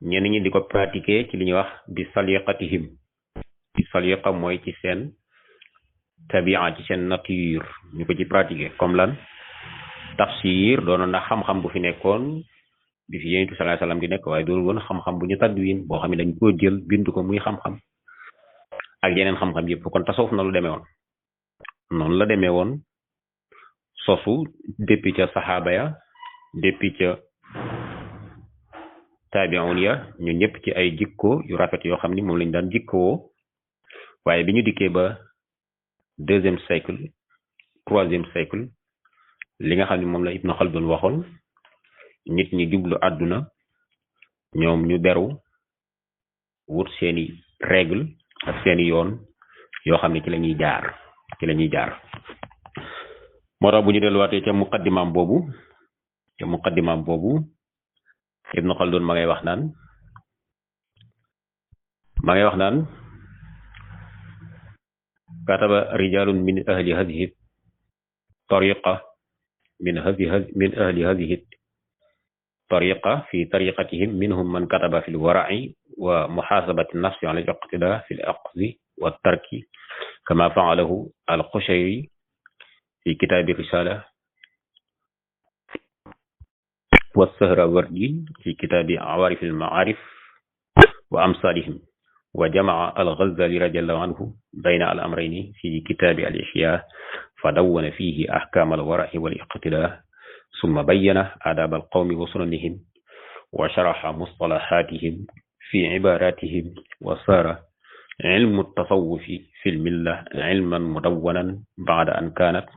ñenn ñi di ko pratiquer ci li ñuy wax bi saliqatihim bi saliqa mooy ci seen tabia ci seen nature ñu ko ci pratiquer comme lan tafsir doonoon na xam-xam bu fi nekkoon bi fi Yonent bi sallallahu alayhi wasallam di nekk waaye doon woon xam-xam bu ñu tadwin boo xam ne dañ koo jël bind ko muy xam-xam ak yeneen xam-xam yëpp kon tasawuf na lu demee woon noonu la demee woon sosu depuis ca saxaaba ya depuis ca taabi'un ya ñu ñëpp ci ay jikko yu rafet yoo xam ni moom lañ daan jikkoo waaye bi ñu dikkee ba deuxième siècle troisième siècle li nga xam ne moom la Ibnu Khaldun waxoon nit ñi jublu àdduna ñoom ñu beru wut seeni règle ak seeni yoon yoo xam ne ci la ñuy jaar moo tax bu ñu delluwaatee ca muqaddimaam boobu Ibnu Khaldun ma ngay wax naan kataba rijalun min ahli hadhihi tariqa min ahli hadhihi tariqa fi tariqatihim minhum man kataba fi lwara'i wa muhasabati nafsi ala al-iqtida fi al-aqzi wa tarki kama fa'alahu al-Qushayri fi kitabi risala wa Sahrawardi fi kitabi awarif al-ma'arif wa amsalihim wa jama'a al-Ghazali radiyallahu anhu bayna al-amrayni fi kitabi al-Ihya fadawwana fihi ahkam al-wara'i wal-iqtida ثم بين آداب القوم وسننهم وشرح مصطلحاتهم في عباراتهم وصار علم التصوف في الملة علما مدونا بعد أن كانت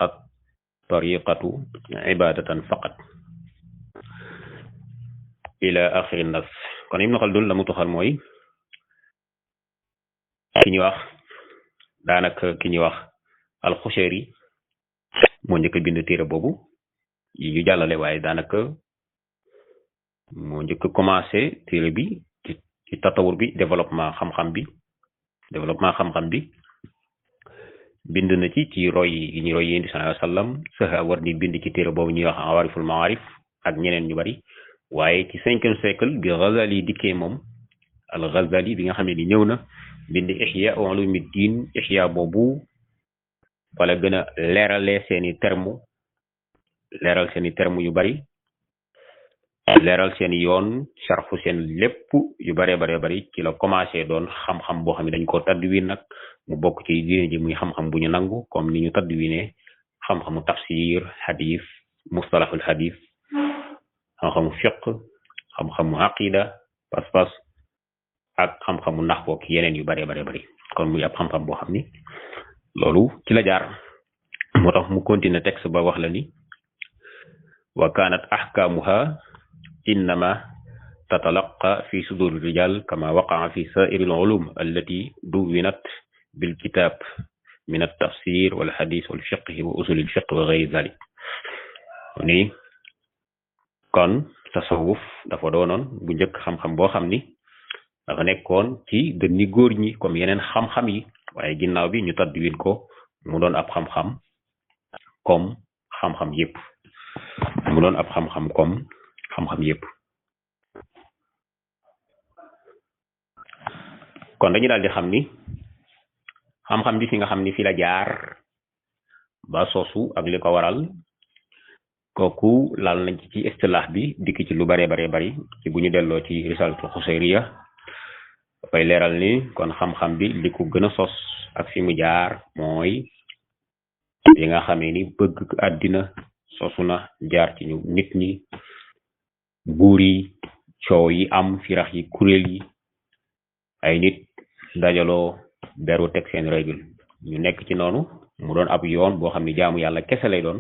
الطريقة عبادة فقط إلى آخر النص kon Ibnu Khaldun la mu toxal mooy ki ñuy wax daanaka ki ñuy wax al-Qushayri moo njëkk a bind téere boobu yi ñu jàllale waaye daanaka moo njëkk a commencé téere bi ci tatawur bi développement xam-xam bi bind na ci roy yi ñu roy Yonent bi sallallahu alayhi wasallam Sahrawardi bind ci téere boobu ñuy wax awariful maarif ak ñeneen ñu bari waaye ci 5e siècle bi Ghazali dikkee moom al-Ghazali bi nga xam ne ni ñëw na bind Ihya Ulumuddin Ihya boobu wala gën a leeral seeni terme yu bari leeral seen yoon sharfu seen lépp yu bare bari ci la commencé doon xam-xam boo xam ne dañ ko tadwin nag mu bokk ci diine ji muy xam-xam bu ñu nangu comme ni ñu tadwine xam-xamu tafsir hadith mustalahul hadith xam-xamu fiqh xam-xamu aqida pas-pas ak xam-xamu naxwu ak yeneen yu bare bari kon muy ab xam-xam boo xam ni loolu ci la jaar moo tax mu continuer texte ba wax la ni wa kanat ahkamuha innama tatalaqa fi suduri rijal kama waqaa fi sairi al-ulum allati duwinat bil kitab min at-tafsir wal hadith wal fiqh wa usul al-fiqh wa ghayr dhalik ni kon tasawuf dafa doonoon bu njëkk xam-xam boo xam ni dafa nekkoon ci dënni góor ñi comme yeneen xam-xam yi waaye ginnaaw bi ñu tadwin ko mu doon ab xam-xam comme xam-xam yépp mu doon ab xam-xam comme xam-xam yépp kon dañu daal di xam ni xam-xam bi fi nga xam ni fi la jaar ba sosu ak li ko waral kooku laal nañ ci istilah bi dikk ci lu bare bari ci bu ñu delloo ci risalatu xusayriya dafay leeral ni kon xam-xam bi li ko gën a sos ak fi mu jaar mooy yi nga xamee ni bëgg àddina sosu na jaar ci ñu nit ñi buur yi coow yi am firax yi kuréel yi ay nit dajaloo beru teg seen règle ñu nekk ci noonu mu doon ab yoon boo xam ne jaamu yàlla kese lay doon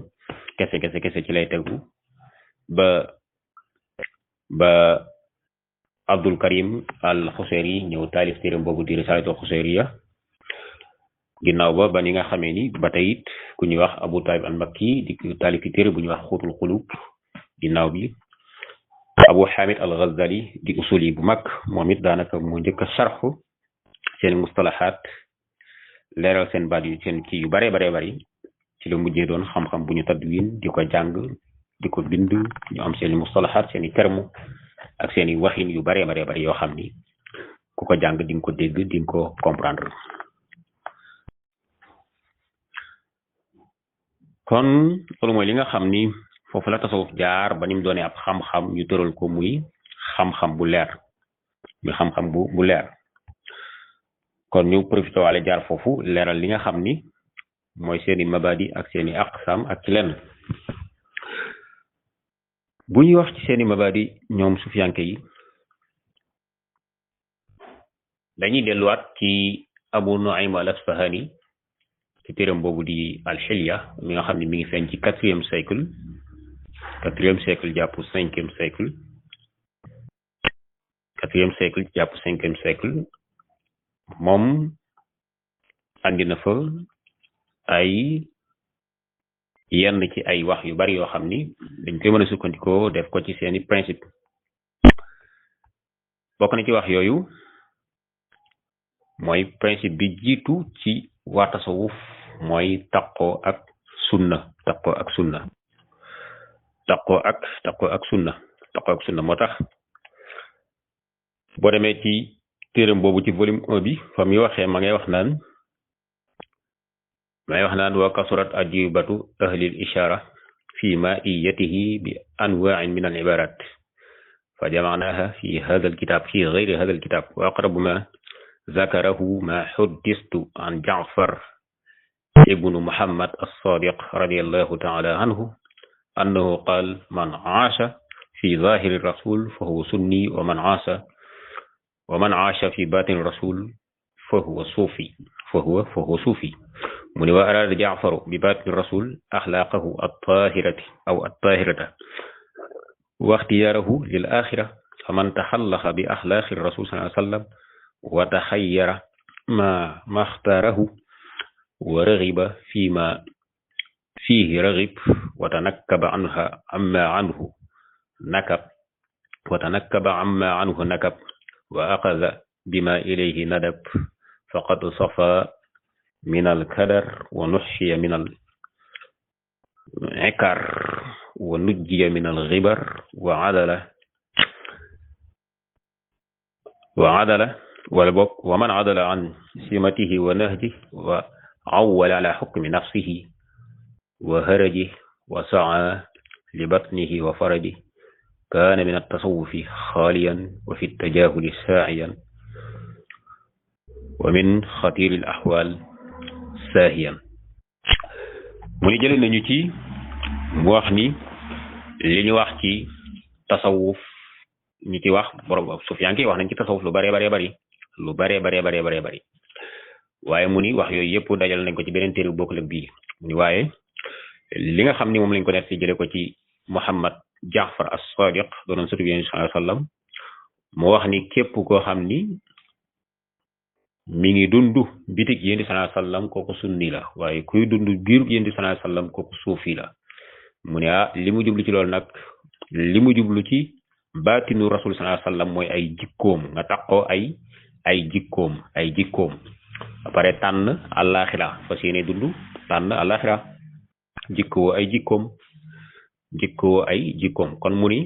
kese ci lay tegu ba Abdul Karim al Xuseyri ñëw taalif téeram boobu di risalatu xuseyriya ginnaaw ba ni nga xamee ni ba tey it ku ñuy wax Abu Talib al Makki di taalif téere bu ñuy wax xuutul xulub ginnaaw bi Abu Hamid al Ghazali di usuli bu mag moom it daanaka mu njëkk a sarx seen mustalahaat leeral seen baat yu seen kii yu bare bari ci la mujjee doon xam-xam bu ñu tadwin di ko jàng di ko bind ñu am seen mustalahaat seen i terme ak seen i waxin yu bare bari yoo xam ni ku ko jàng di nga ko dégg di nga ko comprendre kon loolu mooy li nga xam ni foofu la tasawuf jaar ba ni mu doonee ab xam-xam ñu tëral ko muy xam-xam bu leer muy xam-xam bu leer kon ñu profité waale jaar foofu leeral li nga xam ni mooy seeni mabadi ak seeni aqsam ak ci lenn bu ñuy wax ci seeni mabadi ñoom sufiyanke yi dañuy delluwaat ci Abu Nuaym al Asfahani ci téeram boobu di al-Hilya mi nga xam ne mi ngi feeñ ci quatrième siècle jàpp cinquième siècle moom andi na fa ay yenn ci ay wax yu bari yoo xam ni dañ koy mën a sukkandikoo def ko ci seeni principe bokk na ci wax yooyu mooy principe bi jiitu ci waa tasawuf mooy taqoo ak sunna moo tax boo demee ci téeram boobu ci volume 1 bi fa muy waxee ma ngay wax naan wa kasurat ajibatu ahlil ishara fi maiyatihi bi anwa'in min al ibarat fa jama'naha fi hadha al kitab fi ghayri hadha al kitab wa aqrabu ma zakarahu ma huddistu an Ja'far ibnu Muhammad as-Sadiq radiyallahu ta'ala anhu annahu qala man 'asha fi zahiri rasul fa huwa sunni wa man 'asha fi batini rasul fa huwa sufi mu ne wa arada Ja'faru bi batini rasul axlaaqahu at-tahirata wa ikhtiyarahu lil akhirah faman taxallaqa bi axlaaqi rasul sallallahu alayhi wa sallam wa taxayyara ma ikhtarahu wa raghiba fima fihi raghib wa tanakkaba amma anhu nakab wa aqadha bima ilayhi nadab faqad safa min al-kadar wa nuhshiya min al-ikar wa nujjiya min al-ghibar wa man adala an simatihi wa nahjihi wa awwala ala hukmi nafsihi wa harajihi wa sa'a li batnihi wa farajihi kaana min at-tasawufi xaaliyan wa fi at-tajahuli saa'iyan wa min xatiri al-ahwal saahiyan mu ni jëlee nañu ci mu wax ni li ñu wax ci tasawuf ñi ci wax borom Sufyaan wax nañ ci tasawuf lu bare bari waaye mu ni wax yooyu yëpp dajal nañ ko ci beneen téere bu bokkul ak bii mu ni waaye li nga xam ni moom lañ ko net ci jële ko ci Muhammad Jaafar as-Sadiq doonoon sëtu Yonent bi sallallahu alayhi wa sallam mu wax ni képp koo xam ni mi ngi dund bitig Yonent bi sallallahu alayhi wa sallam kooku sunni la waaye kuy dund biirub Yonent bi sallallahu alayhi wa sallam kooku suufi la mu ne li mu jublu ci loolu nag li mu jublu ci baatinu rasul sallallahu alayhi wa sallam mooy ay jikkoom nga taxoo ay jikkoom ba pare tànn àllaaxira fas yéene dund tànn àllaaxira jikkoo ay jikkoom kon mu ni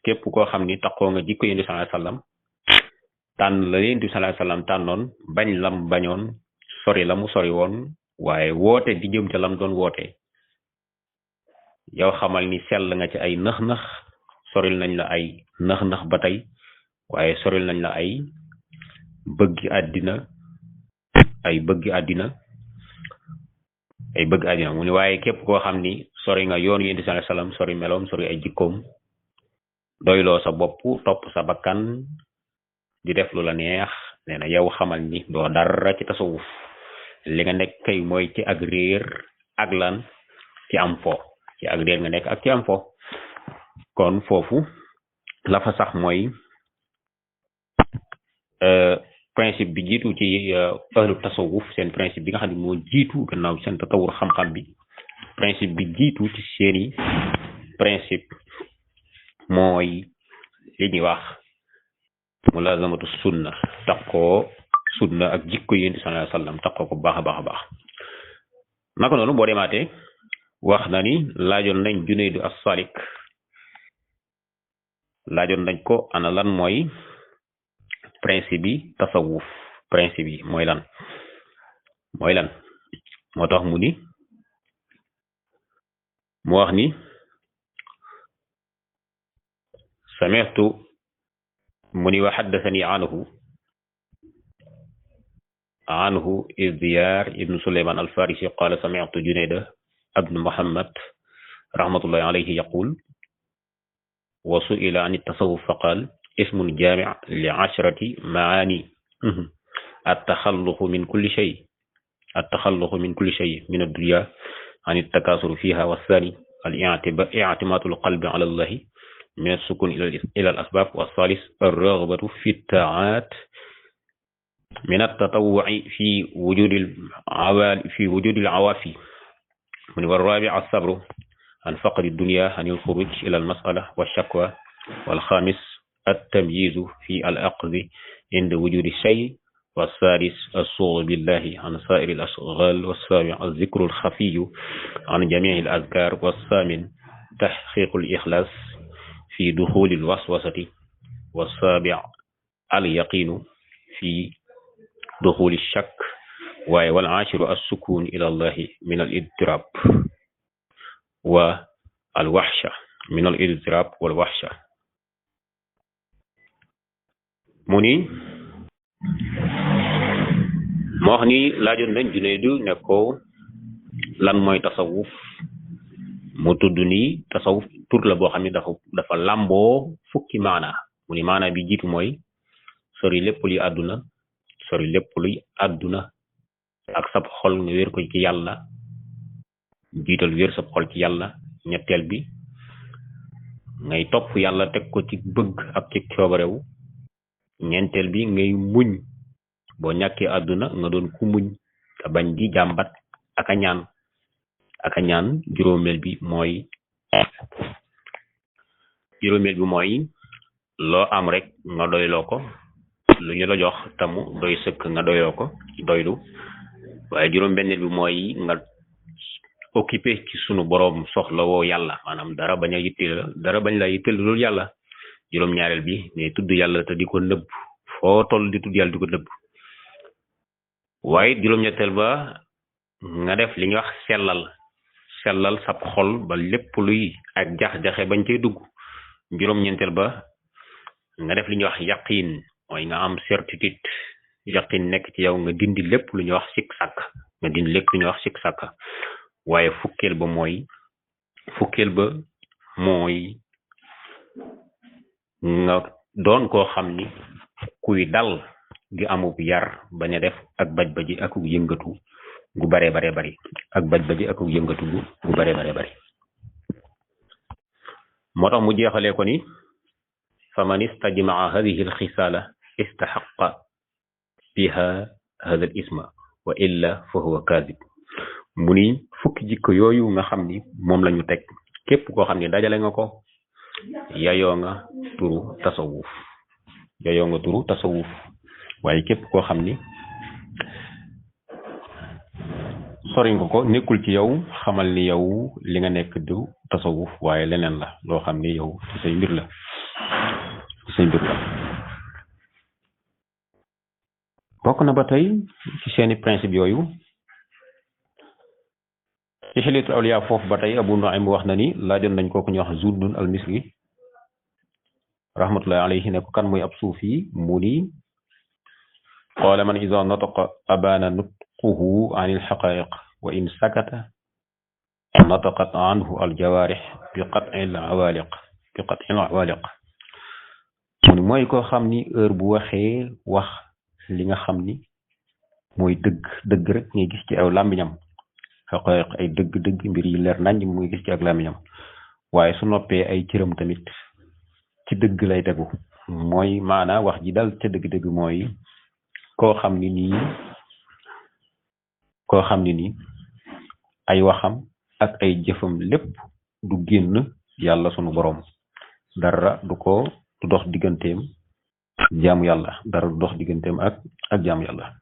képp koo xam ni taxoo nga jikko Yonent bi sallallahu alayhi wa sallam tànn la Yonent bi sallallahu alayhi wa sallam tànnoon bañ lam bañoon sori la mu sori woon waaye woote di jëm ca lam doon woote yow xamal ni sell nga ci ay nëx-nëx soril nañ la ay nëx-nëx ba tey waaye soril nañ la ay bëgg àddina mu ni waaye képp koo xam ni sori nga yoon Yonent bi sallallahu alayhi wa sallam sori meloom sori ay jikkoom doyloo sa bopp topp sa bakkan di def lu la neex nee na yow xamal ni doo dara ci tasawuf li nga nekk kay mooy ci ak réer ak lan ci am fo ci ak réer nga nekk ak ci am fo kon foofu la fa sax mooy principe bi jiitu ci ahlu tasawuf seen principe bi nga xam ne moo jiitu gannaaw seen tatawur xam-xam bi principe bi jiitu ci seeni principe mooy li ñuy wax mulazamatu sunna takkoo sunna ak jikko Yonent bi sallallahu alayhi wa sallam takkoo ko baax a baax naka noonu boo demaatee wax na ni laajoon nañ Junaydu as-Salik laajoon nañ ko ana lan mooy principe bi tasawuf principe yi mooy lan moo tax mu wax ni sami'tu mu ni wa haddathani anhu Izyar ibn Sulayman al-Farisi qala sami'tu Junayda ibn Muhammad rahmatullahi alayhi yaqul wa su'ila an at-tasawuf fa qala ismun jami' li 'ashrati ma'ani at-takhalluq min kulli shay min ad-dunya an at-takasur fiha was-thani al-i'timadu al-qalbi 'ala Allah min as-sukun ila al-asbab was-salis ar-raghbatu fi at-ta'at min at-tatawwu'i fi wujud al-'awafi من والرابع الصبر عن فقد الدنيا عن الخروج إلى المسألة والشكوى والخامس التمييز في الأخذ عند وجود الشيء والسادس الصغر بالله عن سائر الأشغال والسابع الذكر الخفي عن جميع الأذكار والثامن تحقيق الإخلاص في دخول الوسوسة والسابع اليقين في دخول الشك والعاشر السكون إلى الله من الاضطراب والوحشة من الاضطراب والوحشة muni moo wax ni laajoon nañ Junaydu ne ko lan mooy tasawuf mu tudd ni tasawuf tur la boo xam ne dafa lamboo fukki maana mu ni maana bi jiitu mooy sori lépp luy àdduna ak sab xol nga wér ko ci yàlla jiital wér sab xol ci yàlla ñetteel bi ngay topp yàlla teg ko ci bëgg ak ci coobarewu ñeenteel bi ngay muñ boo ñàkkee àdduna nga doon ku muñ te bañ di jàmbat ak a ñaan juróomeel bi mooy loo am rek nga doyloo ko lu ñu la jox tamu doy sëkk nga doyloo ko doylu waaye juróom benneel bi mooy nga occupé ci sunu boroom soxla woo yàlla maanaam dara bañ la yitteel loolu yàlla juróom ñaareel bi ngay tudd yàlla te di ko nëbb foo toll di tudd yàlla di ko nëbb waaye juróom ñetteel ba nga def li ñuy wax sellal sab xol ba lépp luy ak jax-jaxe bañ cay dugg juróom-ñeenteel ba nga def li ñuy wax yaqin mooy nga am certitude yaqin nekk ci yow nga dindi lépp lu ñuy wax sikk sàkk nga dindi lépp lu ñuy wax sikk sàkk waaye fukkeel ba mooy nga doon koo xam ni kuy dal gi amub yar bañ a def ak baj-baji ak yëngatu gu bare bari ak baj-baji ak yëngatu gu bare bari moo tax mu jeexalee ko ni faman istajmaa hadihi alxisaala istaxaqa biha hada al isma wa illa fa huwa kadib mu ni fukki jikko yooyu nga xam ni moom lañu teg képp koo xam ni dajale nga ko yayoo nga turu tasawuf waaye képp koo xam ni sori nga ko nekkul ci yow xamal ni yow li nga nekk du tasawuf waaye leneen la loo xam ni yow ci say mbir la bokk na ba tey ci seeni principe yooyu ci Hilyatul Awliya foofu ba tey Abu Nu'aym wax na ni laajoon nañ ko ku ñuy wax Zunnun al-Misri rahmatullahi alayhi ne ko kan muy ab suufi mu ni qaala man iza nataqa abana nutquhu an al-haqa'iq wa in sakata nataqat anhu al-jawarih bi qat'il awaliq mu ni mooy koo xam ni heure bu waxee wax li nga xam ni mooy dëgg rek ngay gis ci aw làmmiñam xaqaiq ay dëgg mbir yi leer nañ muy gis ci ak làmmiñam waaye su noppee ay cëram tamit ci dëgg lay tegu mooy maana wax ji dal ca dëgg-dëgg mooy koo xam ni nii ay waxam ak ay jëfam lépp du génn yàlla sunu boroom dara du dox digganteem jaamu yàlla dara du dox digganteem ak jaamu yàlla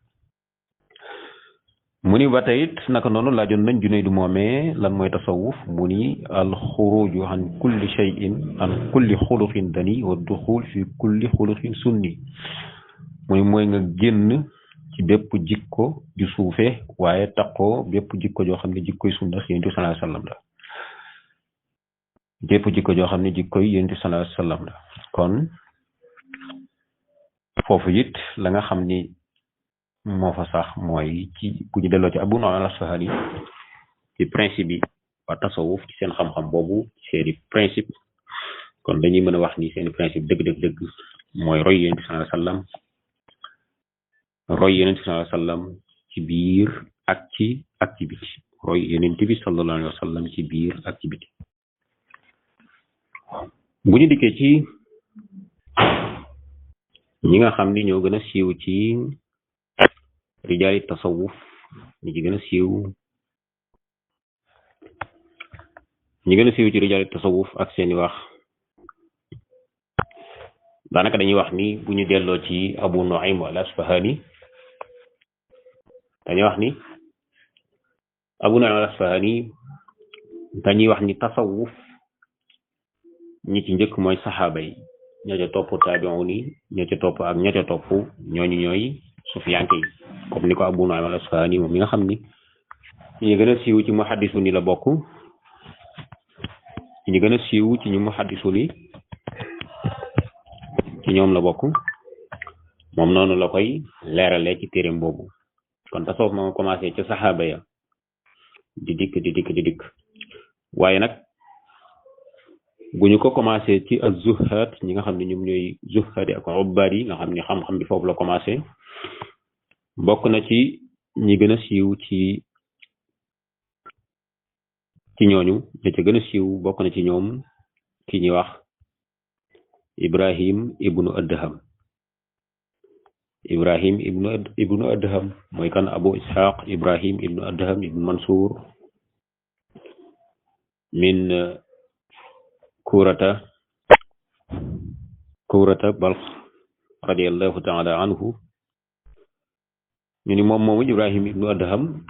mu ni ba tey it naka noonu laajoon nañ Junaydu moomee lan mooy tasawuf mu ni al xuruju an kulli shay'in an kulli xuluqin dani wa duxul fi kulli xuluqin sunni mu ni mooy nga génn ci bépp jikko ju suufe waaye taqoo bépp jikko joo xam ne jikkoy sunna si Yonent bi sallallahu alayhi wasallam la bépp jikko joo xam ne jikkoy Yonent bi sallallahu alayhi wasallam la kon foofu it la nga xam ni moo fa sax mooy ci bu ñu delloo ci Abu Nu'aym al-Asfahani ci principe yi waa tasawuf ci seen xam-xam boobu seeni principe kon dañuy mën a wax ni seeni principe dëgg mooy roy Yonent bi sallallahu alayhi wasallam ci biir ak ci biti roy Yonent bi sallallahu alayhi wasallam ci biir ak ci biti bu ñu dikkee ci ñi nga xam ni ñoo gën a siiw ci rijaali tasawuf ñi gën a siiw ci rijaali tasawuf ak seeni wax daanaka dañuy wax ni bu ñu delloo ci Abu Nu'aym al-Asfahani dañuy wax ni Abu Nu'aym al-Asfahani dañuy wax ni tasawuf ñi ci njëkk mooy saxaaba yi ñoo ca topp taabi'un yi ñoo ca topp ak ñoo ca topp ñooñu ñooy sufiyanke yi comme ni ko Abu Nu'aym al-Asfahani moom mi nga xam ni ñi gën a siiw ci muhaddisu ni la bokk ñi gën a siiw ci ñu muhaddisu ni ci ñoom la bokk moom noonu la koy leeralee ci téereem boobu kon tasawuf ma nga commencé ca saxaaba ya di dikk waaye nag bu ñu ko commencé ci az-zuhad ñi nga xam ne ñoom ñooy zuhadi ak ubbaad yi nga xam ne xam-xam bi foofu la commencé bokk na ci ñi gën a siiw ci ñooñu ña ca gën a siiw bokk na ci ñoom ki ñuy wax Ibrahim ibnu Adham mooy kan Abu Ishaq Ibrahim ibnu Adham ibnu Mansour min kurata Balx radiyallahu ta'ala anhu ñu ni moom moomu Ibrahim ibnu Adham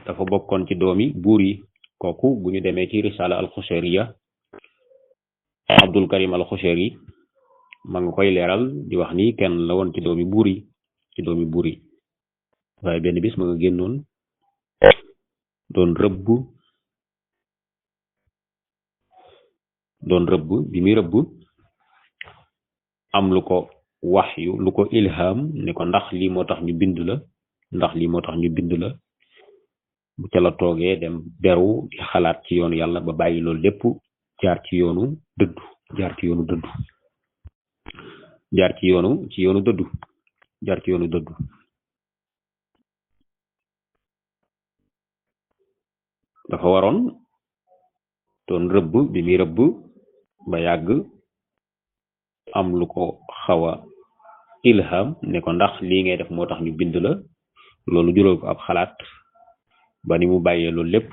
dafa bokkoon ci doomi buur yi kooku bu ñu demee ci risala al-Xushayriya Abdul Karim al-Xushayri ma nga koy leeral di wax ni kenn la woon ci doomi buur yi waaye benn bis ma nga génnoon doon rëbb bi muy rëbb am lu ko waxyu lu ko ilham ne ko ndax lii moo tax ñu bind la ndax lii moo tax ñu bind la bu ca la toogee dem beru di xalaat ci yoonu yàlla ba bàyyi loolu lépp jaar ci yoonu dëddu jaar ci yoonu dëddu jaar ci yoonu dëddu jaar ci yoonu dëddu dafa waroon doon rëbb bi muy rëbb ba yàgg am lu ko xaw a ilham ne ko ndax lii ngay def moo tax ñu bind la loolu jural ko ab xalaat ba ni mu bàyyee loolu lépp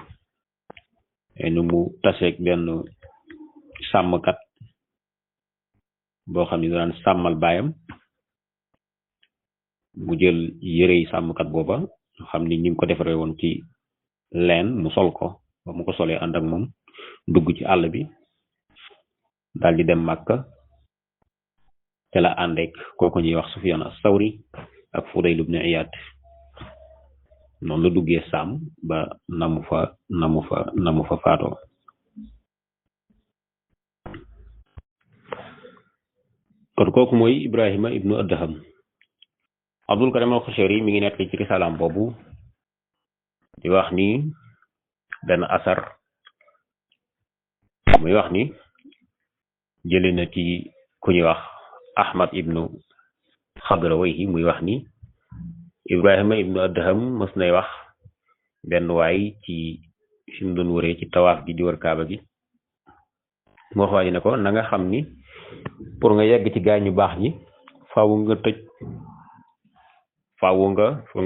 ni mu taseeg benn sàmmkat boo xam ne daan sàmmal baayam mu jël yére yi sàmmkat booba xam ni ñi ngi ko defaree woon ci leen mu sol ko ba mu ko solee ànd ak moom dugg ci àll bi daal di dem Màkka te la àndeek kooku ñuy wax Sufyaan as-Sawri ak Fudayl ibn Iyaad noonu la duggee Saam ba namu fa faatoo kon kooku mooy Ibrahima ibnu Adham Abdul Karim al-Qushayri mi ngi nekk ci risalaam boobu di wax ni benn asar muy wax ni jëlee na ci ku ñuy wax Ahmad ibnu Xadrawayhi muy wax ni Ibrahima ibnu Adham mës nay wax benn waay ci fi mu doon wëree ci tawaaf gi di wër kaaba gi mu wax waa ji ne ko na nga xam ni pour nga yegg ci gaay ñu baax ñi faaw nga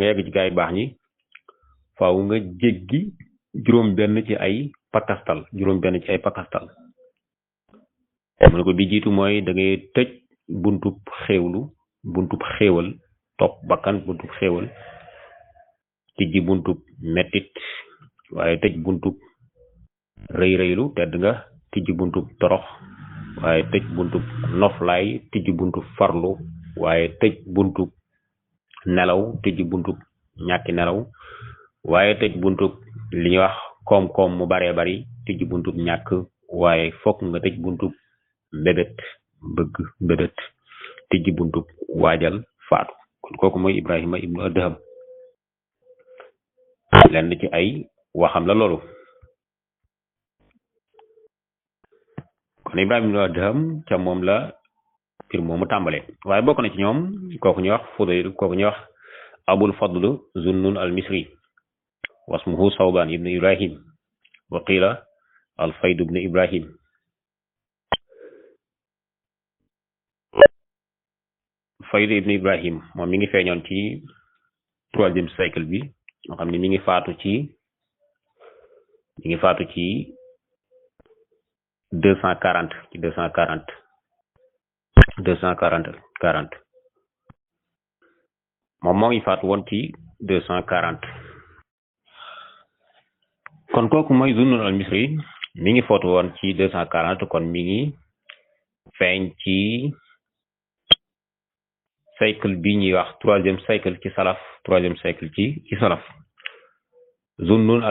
yegg ci gaay yu baax ñi faaw nga jéggi juróom benn ci ay pakastal mu ne ko bi jiitu mooy da ngay tëj buntub xéewal topp bakkan buntub xéewal tijji buntub mettit waaye tëj buntub rëy-rëylu tedd nga tijji buntub torox waaye tëj buntub noflaay tijji buntub farlu waaye tëj buntub nelaw tijji buntub ñàkki nelaw waaye tëj buntub li ñuy wax koom-koom mu baree bari tijji buntub ñàkk waaye fokk nga tëj buntub mbébét bëgg mbébét tijji buntub waajal faatu kon kooku mooy Ibrahima ibnu Adham lenn ci ay waxam la loolu kon Ibrahima ibnu Adham ca moom la pir moomu tàmbale waaye bokk na ci ñoom kooku ñuy wax Fudayl kooku ñuy wax Abul Fadl Zunnun al-Misri wasmuhu Sawban ibnu Ibrahim wa qila al-Fayd ibnu Ibrahim Fayd ibnu Ibrahim moom mi ngi feeñoon ci 3e siècle bi nga xam ne mi ngi faatu ci 240 moom moo ngi faatu woon ci 240 kon kooku mooy Zunnun al-Misri mi ngi faatu woon ci 240 kon mi ngi feeñ ci siècle bi ñuy wax 3e siècle ci salaf 3e siècle ci salaf Zunnun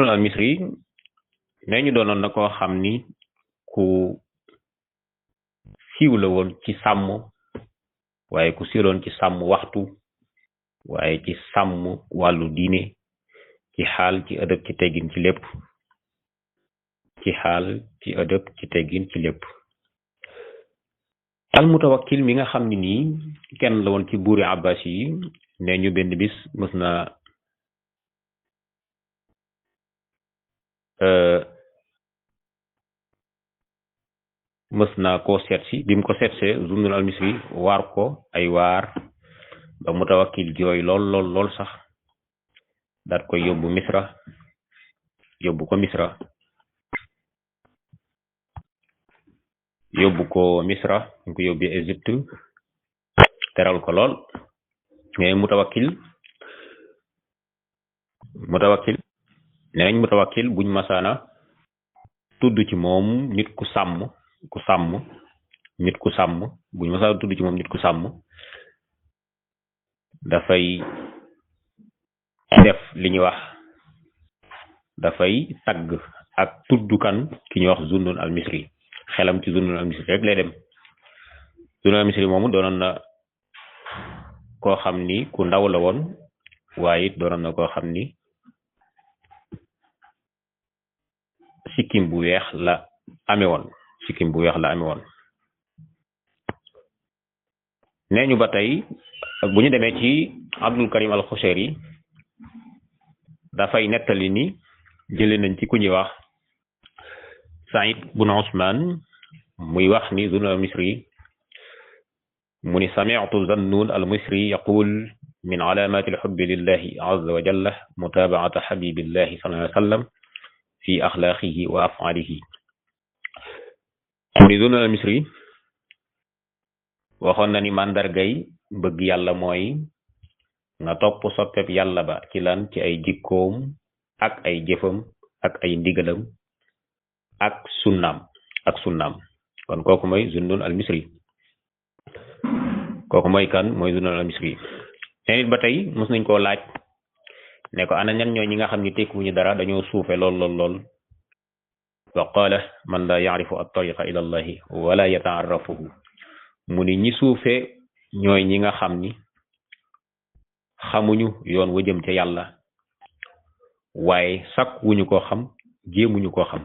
al-Misri nee ñu doonoon na koo xam ni ku siiw la woon ci sàmm waaye ku siiloon ci sàmm waxtu waaye ci sàmm wàllu diine ci xaal ci ëdëb ci teggin ci lépp al Mutawakkil mi nga xam ne nii kenn la woon ci buuri Abbas yi nee ñu benn bis mës na koo seet si bi mu ko seetsee Zunnun al-Misri waar ko ay waar ba Mutawakkil jooy lool sax daat koy yóbbu ko ñu ko yóbbu Égypte teral ko lool mais Mutawakkil nee nañ Mutawakkil buñ masaana tudd ci moom nit ku sàmm buñ masaana tudd ci moom nit ku sàmm dafay def li ñuy wax dafay tagg ak tudd kan ki ñuy wax Zunnun al-Misri xelam ci Zunnun al-Misri rek lay dem. Zunnun al-Misri moomu doonoon na koo xam ni ku ndaw la woon waaye it doonoon na koo xam ni sikkim bu weex la amee woon nee ñu ba tey bu ñu demee ci Abdul Karim al-Xushayri dafay nettali ni jële nañ ci ku ñuy wax Saïd bun Usman muy wax ni Zunnun al-Misri mu ni sami'tu Zunnun al-Misri yaqul min alaamati al-hubbi lillahi azza wa jalla mutaaba'ata habibillahi sallallahu alayhi wa sallam fi axlaaqihi wa af'aalihi. mu ni Zunnun al-Misri waxoon na ni màndargay bëgg yàlla mooy nga topp soppeb yàlla ba ci lan ci ay jikkoom ak ay jëfam ak ay ndigalam ak sunnaam kon kooku mooy Zunnun al-Misri. kooku mooy kan mooy Zunnun al-Misri. te nit ba tey mos nañ koo laaj ne ko ana ñan ñoo ñi nga xam ni tekkuñu dara dañoo suufe lool wa qaala man la yaarifu at-tariqa ila allahi wala yataarrafuhu mu ni ñi suufe ñooy ñi nga xam ni xamuñu yoon wa jëm ca yàlla waaye sàkkuwuñu koo xam jéemuñu koo xam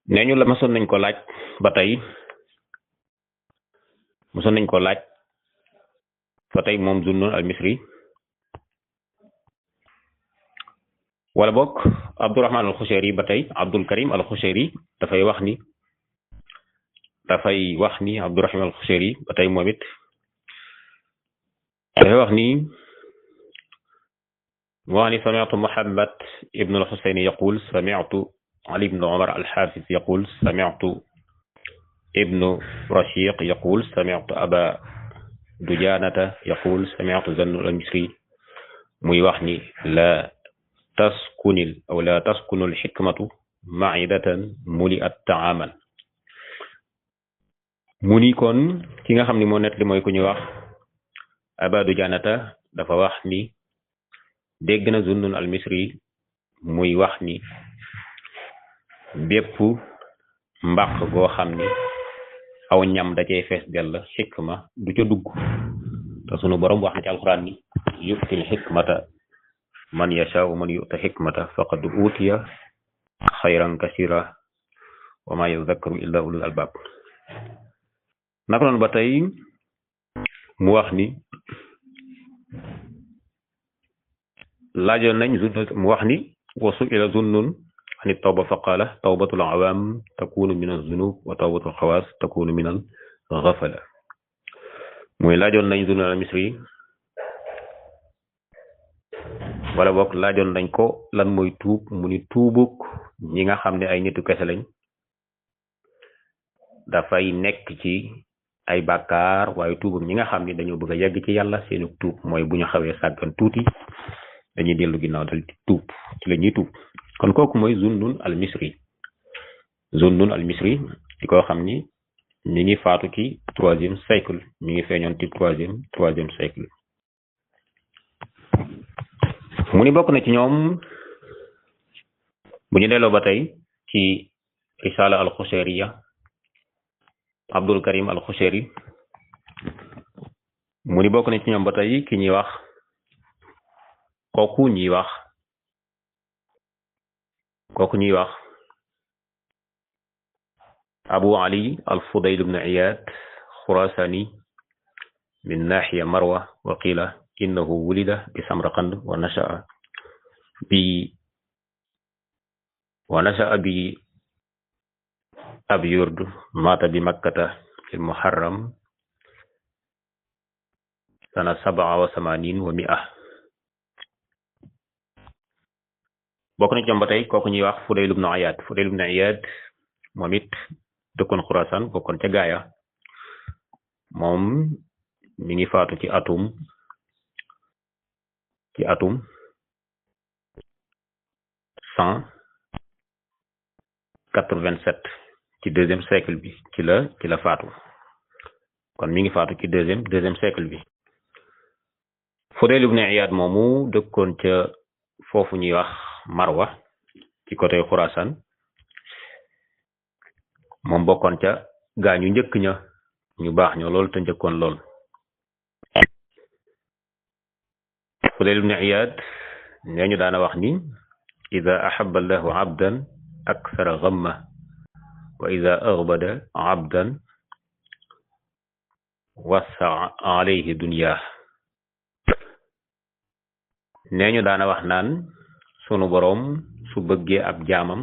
nee ñu la mosoon nañ ko laaj ba tey moom Zunnun al-Misri wala bokk Abdurrahman al-Xushayri ba tey Abdul Karim al-Xushayri dafay wax ni Abdurrahman al-Xushayri ba tey moom it dafay wax ni sami'tu Muhammad ibn al-Husayn yaqul sami'tu Ali ibn Umar al-Hafiz yaqul sami'tu ibnu Rashiq yaqul sami'tu Aba Dujanata yaqul sami'tu Zunnun al-Misri muy wax ni la taskunul xikmatu maidatan muli'at ta'aman. mu ni kon ki nga xam ni moo nettali mooy ku ñuy wax Aba Dujanata dafa wax ni dégg na Zunnun al-Misri muy wax ni bépp mbaq goo xam ni aw ñam da cey fees dell xikma du ca dugg te sunu borom wax na ci alxuraan ni yu'til xikmata man yasha wa man yu'ta xikmata faqad utiya xayran kasira wa ma yadhakkaru illa ulul albab. naka noonu ba tey mu wax ni laajoon nañ mu wax ni wasu ila Zunnun ani tawba fa qaala tawbatul awaam takunu min az-zunub wa tawbatul xawaas takunu min al-ghafala. muy laajoon nañ Zunnun al-Misri wala boog laajoon nañ ko lan mooy tuub mu ni tuubuk ñi nga xam ne ay nitu kese lañ dafay nekk ci ay bàkkaar waaye tuubuk ñi nga xam ne dañoo bëgg a yegg ci yàlla seenu tuub mooy bu ñu xawee sàggan tuuti dañuy dellu ginnaaw dal di tuub ci la ñuy tuub. kon kooku mooy Zunnun al-Misri di ko xam ni mi ngi faatu ci 3e siècle mi ngi feeñoon ci 3e siècle. mu ni bokk na ci ñoom bu ñu delloo ba tey ci risala al-Xushayriya Abdul Karim al-Xushayri mu ni bokk na ci ñoom ba tey ki ñuy wax kooku ñuy wax Abu Ali al-Fudayl ibn Iyad Khurasani min nahiya Marwa wa qila innahu wulida bi Samarqand wa nasha'a bi Abi Yurd mata bi Makkata fil Muharram sana 87 wa 100. bokk na ci ñoom ba tey kooku ñuy wax Fudayl ibn Iyad moom it dëkkoon Xuraasaan bokkoon ca gaaya moom mi ngi faatu ci atum 187 ci 2e siècle bi ci la faatu kon mi ngi faatu ci 2e siècle bi. Fudayl ibn Iyad moomu dëkkoon ca foofu ñuy wax Marwa ci côté Xuraasaan moom bokkoon ca gaa ñu njëkk ña ñu baax ñoo lool te njëkkoon lool. Fudayl ibn Iyaad nee ñu daana wax ni ida ahaba allahu abdan akthara gamma wa ida agbada abdan wassa alayhi dunya. nee ñu daana wax naan sunu boroom su bëggee ab jaamam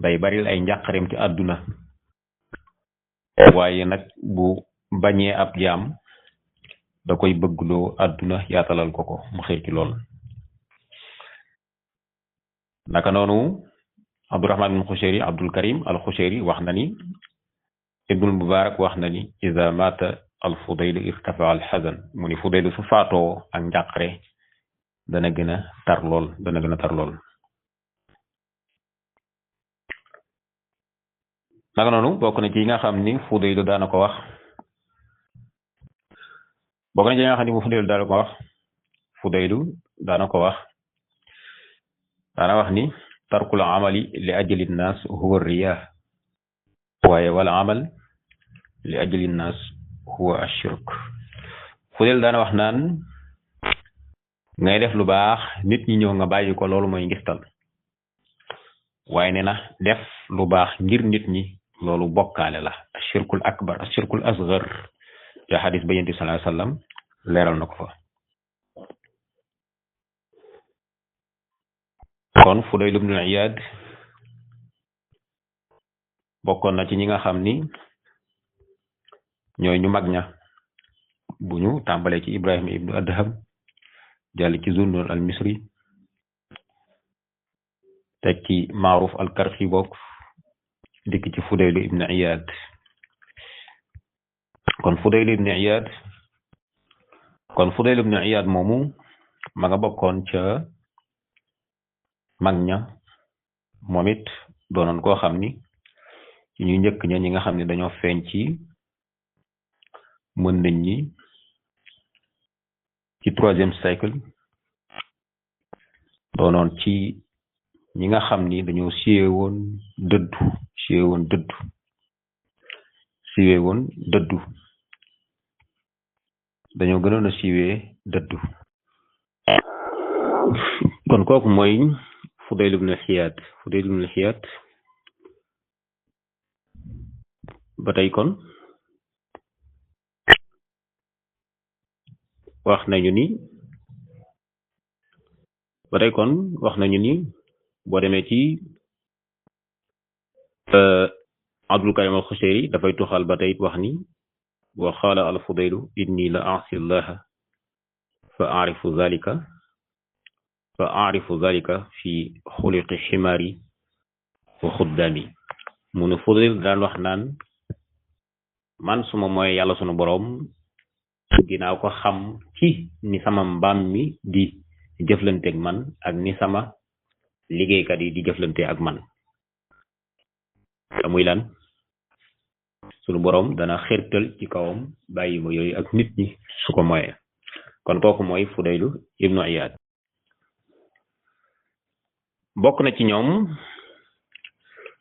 day baril ay njàqareem ci àdduna, waaye nag bu bañee ab jaam da koy bëggloo àdduna yaatalal ko ko mu xëy ci lool. naka noonu Abdurahman ibn Xushayri Abdul Karim al Xushayri wax na ni Ibnul Mubarak wax na ni ida mata al Fudayl irtafa al xasan, mu ni Fudayl su faatoo ak njàqare dana gën a tar lool. naka noonu bokk na ci yi nga xam ni Fudayl daana ko wax daana wax ni tarkul amali li ajli nnaas huwa riyaa, waaye wal amal li ajli nnaas huwa ashirk. Fudayl daana wax naan ngay def lu baax nit ñi ñëw nga bàyyi ko, loolu mooy ngistal, waaye nee na def lu baax ngir nit ñi loolu bokkaale la, ashirkul akbar ashirkul asgar. ya xadis ba yonent bi sallallahu alayhi wasallam leeral na ko fa. kon Fudayl ibn Iyaad bokkoon na ci ñi nga xam ni ñooy ñu mag ña, bu ñu tàmbalee ci Ibrahim ibnu Adham jàll ci Zunnun al Misri teg ci Maaruf al Karxi bokk dikk ci Fudayl ibn Iyaad. kon Fudayl ibn Iyaad moomu ma nga bokkoon ca mag ña, moom it doonoon koo xam ni ci ñu njëkk ña ñi nga xam ne dañoo feeñ ci mën nañ ñi ci 3e siècle, doonoon ci ñi nga xam ni dañoo siiwe woon dëddu dañoo gënoon a siiwee dëddu. kon kooku mooy Fudayl ibn Iyaad. ba tey kon wax nañu ni boo demee ci Abdul Karim al Xushayri dafay tuxal ba tey wax ni wa qaala al Fudaylu inni la aasi llaha fa arifu zalika fi xuliqi ximaari wa xuddaami. mu ne Fudayl daan wax naan man suma mooy yàlla sunu boroom dinaa ko xam ci ni sama mbaam mi di jëflanteeg man ak ni sama liggéeykat yi di jëflante ak man. te muy lan? sunu boroom dana xirtal ci kawam bàyyi ma yooyu ak nit ñi su ko moyee. kon kooku mooy Fudaylu ibnu Iyaad. bokk na ci ñoom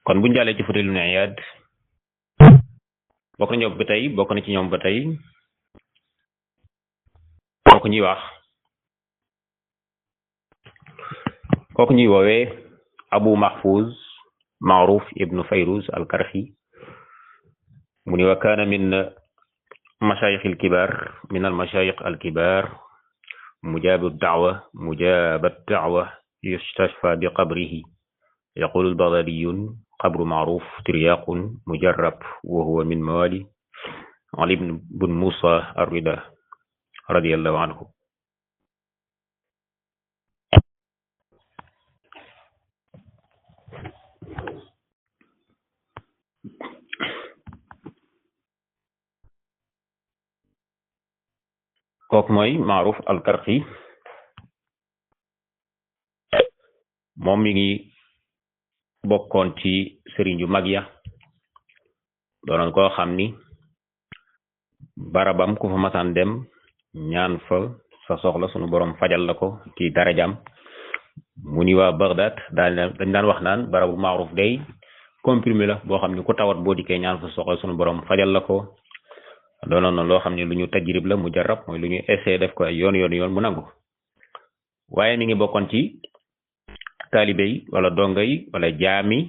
kon bu ñu jàllee ci Fudayl ibn Iyaad bokk na ci ñoom ba tey kooku ñuy woowee Abu Mahfuz Maaruf ibnu Fayruz al Karxi. mu ni wa kaana min mashayikh al kibar mujaab da'wa yustashfa bi qabrihi. yaqulu al Baghdadiyun qabru Maaruf tiryaqun mujarrab wa huwa min mawali Ali ibn Musa ar-Rida radiyallahu anhu. kooku mooy Maaruf al-Karxi. moom mi ngi bokkoon ci sëriñ yu mag ya, doonoon koo xam ni barabam ku fa masaan dem ñaan fa sa soxla sunu boroom fajal la ko ci darajam. mu ni waa Bagdad dañ daan wax naan barabu maaruf day comprimé la boo xam ne ku tawat boo dikkee ñaan fa soxla sunu borom fajal la ko. doonoon na loo xam ne lu ñu tajrib la mu jarab mooy lu ñu essayé def ko ay yoon mu nangu waaye mi ngi bokkoon ci taalibe yi wala donga yi wala jaami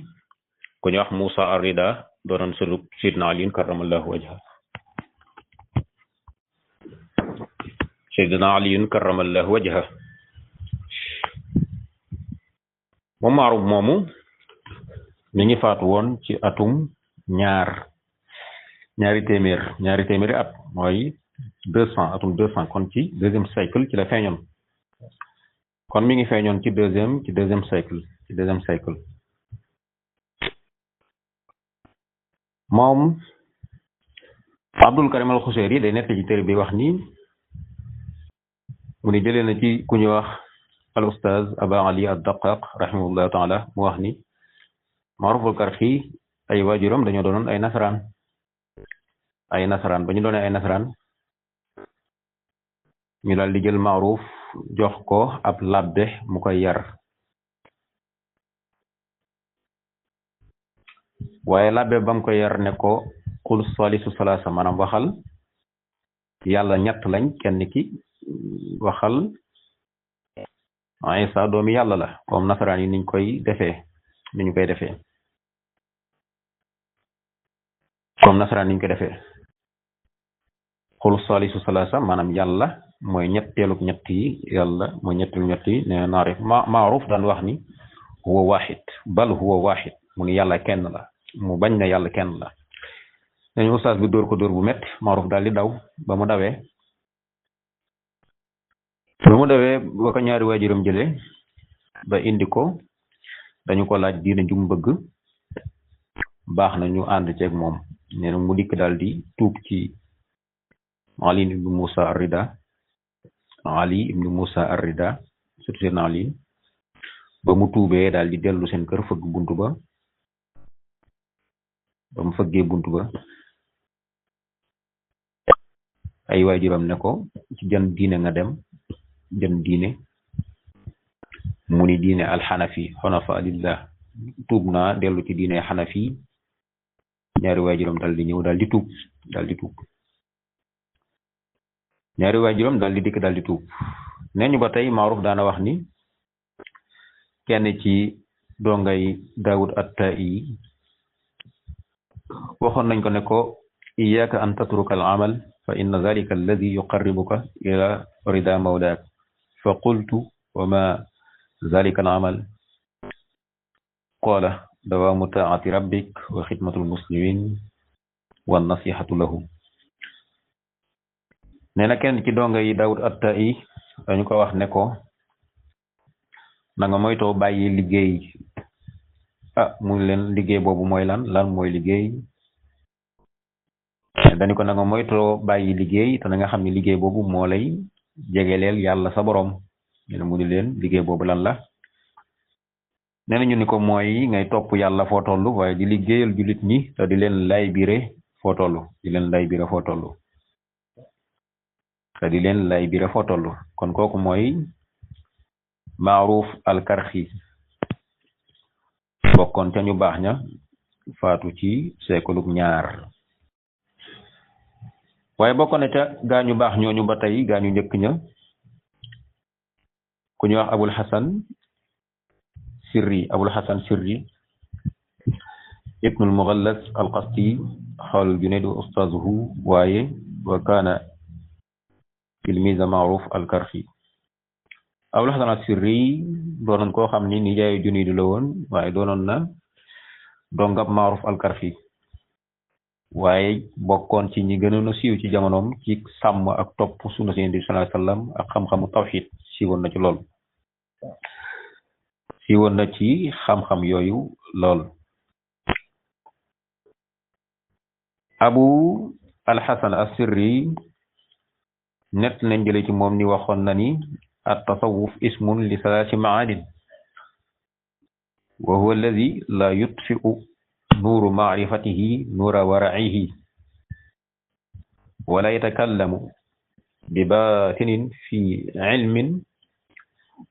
ku ñu wax Moussa Arrida doonoon sëlub Seydina Ali karamallahu wajha Seydina Ali karamallahu wajha moom maaruf moomu mi ngi faatu woon ci atum ñaari téeméeri at mooy 200 atum 200 kon ci deuxième siècle ci la feeñoon kon mi ngi feeñoon ci deuxième siècle moom Abdul Karim al Xuseyri day nekk ci téere bi wax ni mu ni jëlee na ci ku ñu wax al ustaaz Aba Ali ad-Daqaq rahimahullahu taala mu wax ni Maaruf al-Karxi ay waajuram dañoo doonoon ay nasaraan ba ñu doonee ay nasaraan ñu daal di jël Maaruf jox ko ab labbe mu koy yar waaye labbe ba mu koy yar ne ko qul salisu salaasa maanaam waxal yàlla ñett lañ kenn ki waxal Isa doomi yàlla la comme nasaraan yi niñ koy defee qul salisu salaasa maanaam yàlla mooy ñetteelub ñett yi ne naarif Maaruf daan wax ni huwa waxid bal huwa waxid mu ni yàlla kenn la mu bañ na yàlla kenn la nañu ustaas bi dóor ko dóor bu métti Maaruf daal di daw ba mu dawee ba ko ñaari waajuram jëlee ba indi ko dañu ko laaj diine ju mu bëgg baax na ñu ànd ceeg moom nee na mu dikk daal di tuub ci Ali ibnu Musa Arrida surtout seen Ali ba mu tuubee daal di dellu seen kër fëgg buntu ba mu fëggee buntu ba ay waajuram ne ko ci jan diine nga dem jan diine mu ni diine alxanafi xonafa lillah tuub naa dellu ci diine xanafi ñaari waajuram daal di ñëw daal di tuub ñaari waajuram daal di dikk daal di tuub nee ñu ba tey Maaruf daana wax ni kenn ci dongay Daawud at-Taa'i waxoon nañ ko ne ko iyyaka an tatruka al amal fa inna dhalika alladi yuqarribuka ila rida mawlaak fa qultu wa ma dhalika al amal qala dawaamu taati rabbik wa xidmatul muslimin wa nasihatu lahum nee na kenn ci donga yi Daawud at-Taa'i dañu ko wax ne ko na nga moytoo bàyyi liggéey mu leen liggéey boobu mooy lan mooy liggéey dañu ko na nga moytoo bàyyi liggéey te na nga xam ne liggéey boobu moo lay jegeleel yàlla sa borom nee na mu ni leen liggéey boobu lan la nee na ñu ni ko mooy ngay topp yàlla foo toll waaye di liggéeyal jullit ñi te di leen lay bire foo toll kon kooku mooy Maaruf al-Karxi bokkoon ca ñu baax ña faatu ci seekulub ñaar waaye bokkoon na ca gaañu baax ñooñu ba tey gaañu njëkk ña ku ñu wax Abul Hasan Sirri ibnul Mughallas al-Qasti xawal Junayd ustazuhu waaye wa kaana tilmiza Maaruf al-Karxi Abul Hasan as-Sirri doonoon koo xam ni nijaayu Junayd la woon waaye doonoon na dongab Maaruf al-Karxi waaye bokkoon ci ñi gënoon a siiw ci jamonoom ci sàmm ak topp sunna Yonent bi sallallahu alayhi wa sallam ak xam-xamu tawxiid siiwoon na ci lool siiwoon na ci xam-xam yooyu lool Abu al-Hasan as-Sirri nett nañ jële ci moom ni waxoon na ni at-tasawuf ismun li salaasi maadin wa huwa alladi la yutfi'u nuuru maarifatihi nuura wara'ihi wala yatakallamu bi baatinin fi ilmin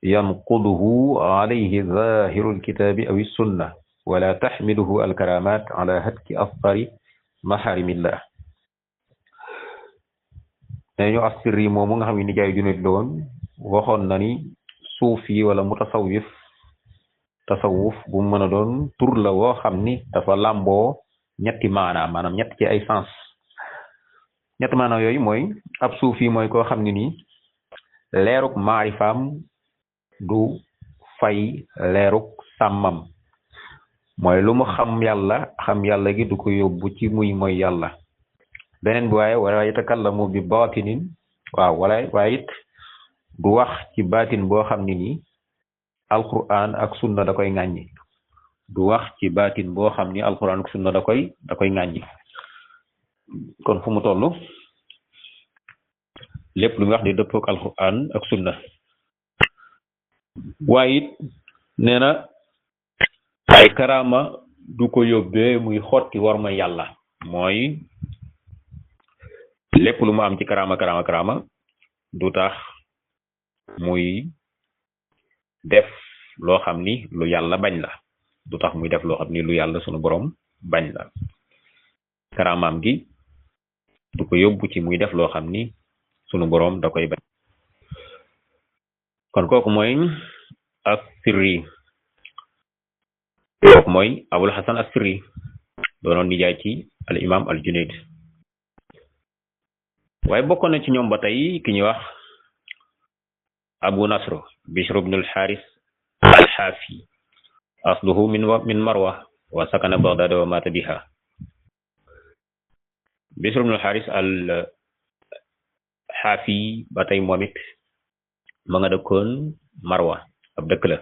yanquduhu alayhi zahiru alkitabi aw sunna wala taxmiluhu alkaramat ala hatki asfari maharimillah dañu assirri moomu nga xam ne nijaay Junayd la woon waxoon na ni suufi wala mutasawwif tasawuf bu mu mën a doon tur la woo xam ni dafa làmboo ñetti maanaam ñett ci ay sens ñetti maanaam yooyu mooy ab suufi mooy koo xam ne nii leeruk maarifaam du fay leeruk sàmmam mooy lu mu xam yàlla gi du ko yóbbu ci muy mooy yàlla beneen bi waaye wala yatakallamu bi baatinin waaw wala waaye it du wax ci baatin boo xam ne nii alquran ak sunna da koy ŋàññi du wax ci baatin boo xam ni alquran ak sunna da koy ŋàññi kon fu mu toll lépp lu mu wax di dëppook alquran ak sunna waaye it nee na ay karaama du ko yóbbee muy xotti war ma yàlla mooy lépp lu mu am ci karaama du tax muy def loo xam ni lu yàlla bañ la du tax muy def loo xam ni lu yàlla sunu borom bañ la karaamaam gi du ko yóbbu ci muy def loo xam ni sunu borom da koy bañ kon kooku mooy as-Sirri kooku mooy Abul Hasan as-Sirri doonoon nijaay ci al imam al Junayd waaye bokkoon na ci ñoom ba tey ki ñuy wax Abu Nasr Bishr ibn al-Haris al-Hafi asluhu min Marwa wa sakana Baghdad wa mata biha Bishr ibn al-Haris al-Hafi ba tey moom it ma nga dëkkoon Marwa ab dëkk la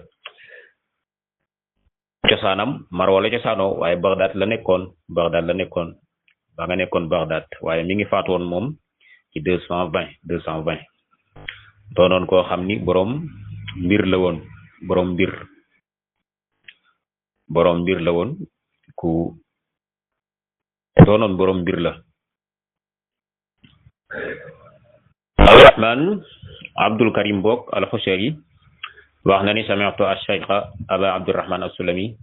cosaanam Marwa la cosaanoo waaye Baghdad la nekkoon ba nga nekkoon Baghdad waaye mi ngi faatu woon moom ci 220 doonoon koo xam ni boroom mbir la woon boroom mbir la woon ku doonoon boroom mbir la Abdurrahman Abdul Karim Bok al-Xushayri wax na ni sami'tu ash-shaykha Aba Abdurrahman as-Sulami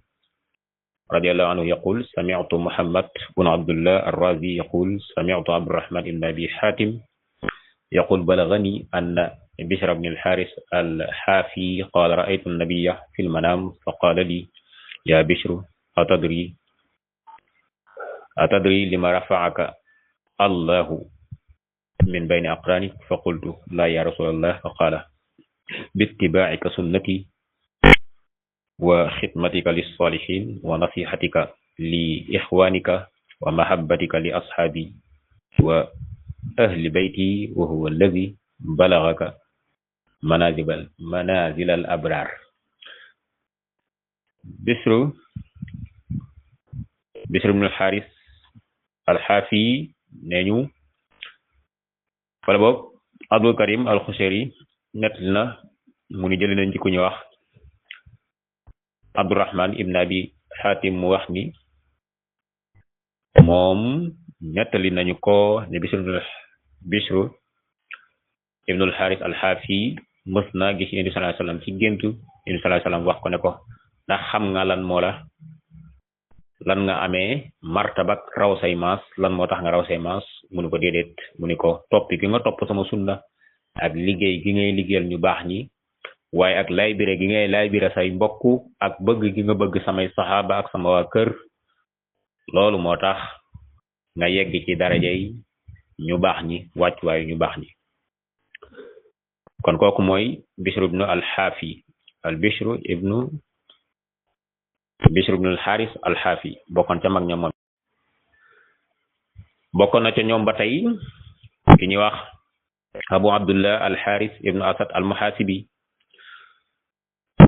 radiyallahu anhu yaqul sami'tu Muhammad ibn Abdullah ar-Razi yaqul sami'tu Abdurrahman ibn Abi Hatim يقول بلغني أن بشر بن الحارث الحافي قال رأيت النبي في المنام فقال لي يا بشر أتدري لما رفعك الله من بين أقرانك فقلت لا يا رسول الله فقال باتباعك سنتي وخدمتك للصالحين ونصيحتك لإخوانك ومحبتك لأصحابي وأهل بيتي وهو الذي بلغك منازل الأبرار. Bisr ibn al-Haris al-Hafi neñu wala boog Abdul Karim al-Xushayri nettali na mu ni jëli nañ ci ku ñu wax Abdurrahman ibn Abi Hatim mu wax ni moom nettali nañu ko ne Bisr ibn al-Haris al-Hafi mës na gis Yonent bi sallallahu alayhi wasallam ci géntu Yonent bi sallallahu alayhi wasallam wax ko ne ko ndax xam nga lan nga amee martabak raw say maas lan moo tax nga raw say maas mu ni ko déedéet mu ni ko topp gi nga topp sama sunna ak liggéey gi ngay liggéeyal ñu baax ñi waaye ak laybire gi ngay laybire say mbokk ak bëgg gi nga bëgg samay saxaaba ak sama waa kër loolu moo tax nga yegg ci daraja yi ñu baax ñi wàcc waaye ñu baax ñi kon kooku mooy Bishr ibn al-Hafi Bishr ibn al-Haris al-Hafi bokkoon ca mag ña moom bokkoon na ca ñoom ba tey ki ñuy wax Abu Abdullah al-Haris ibn Asad al-Muhasibi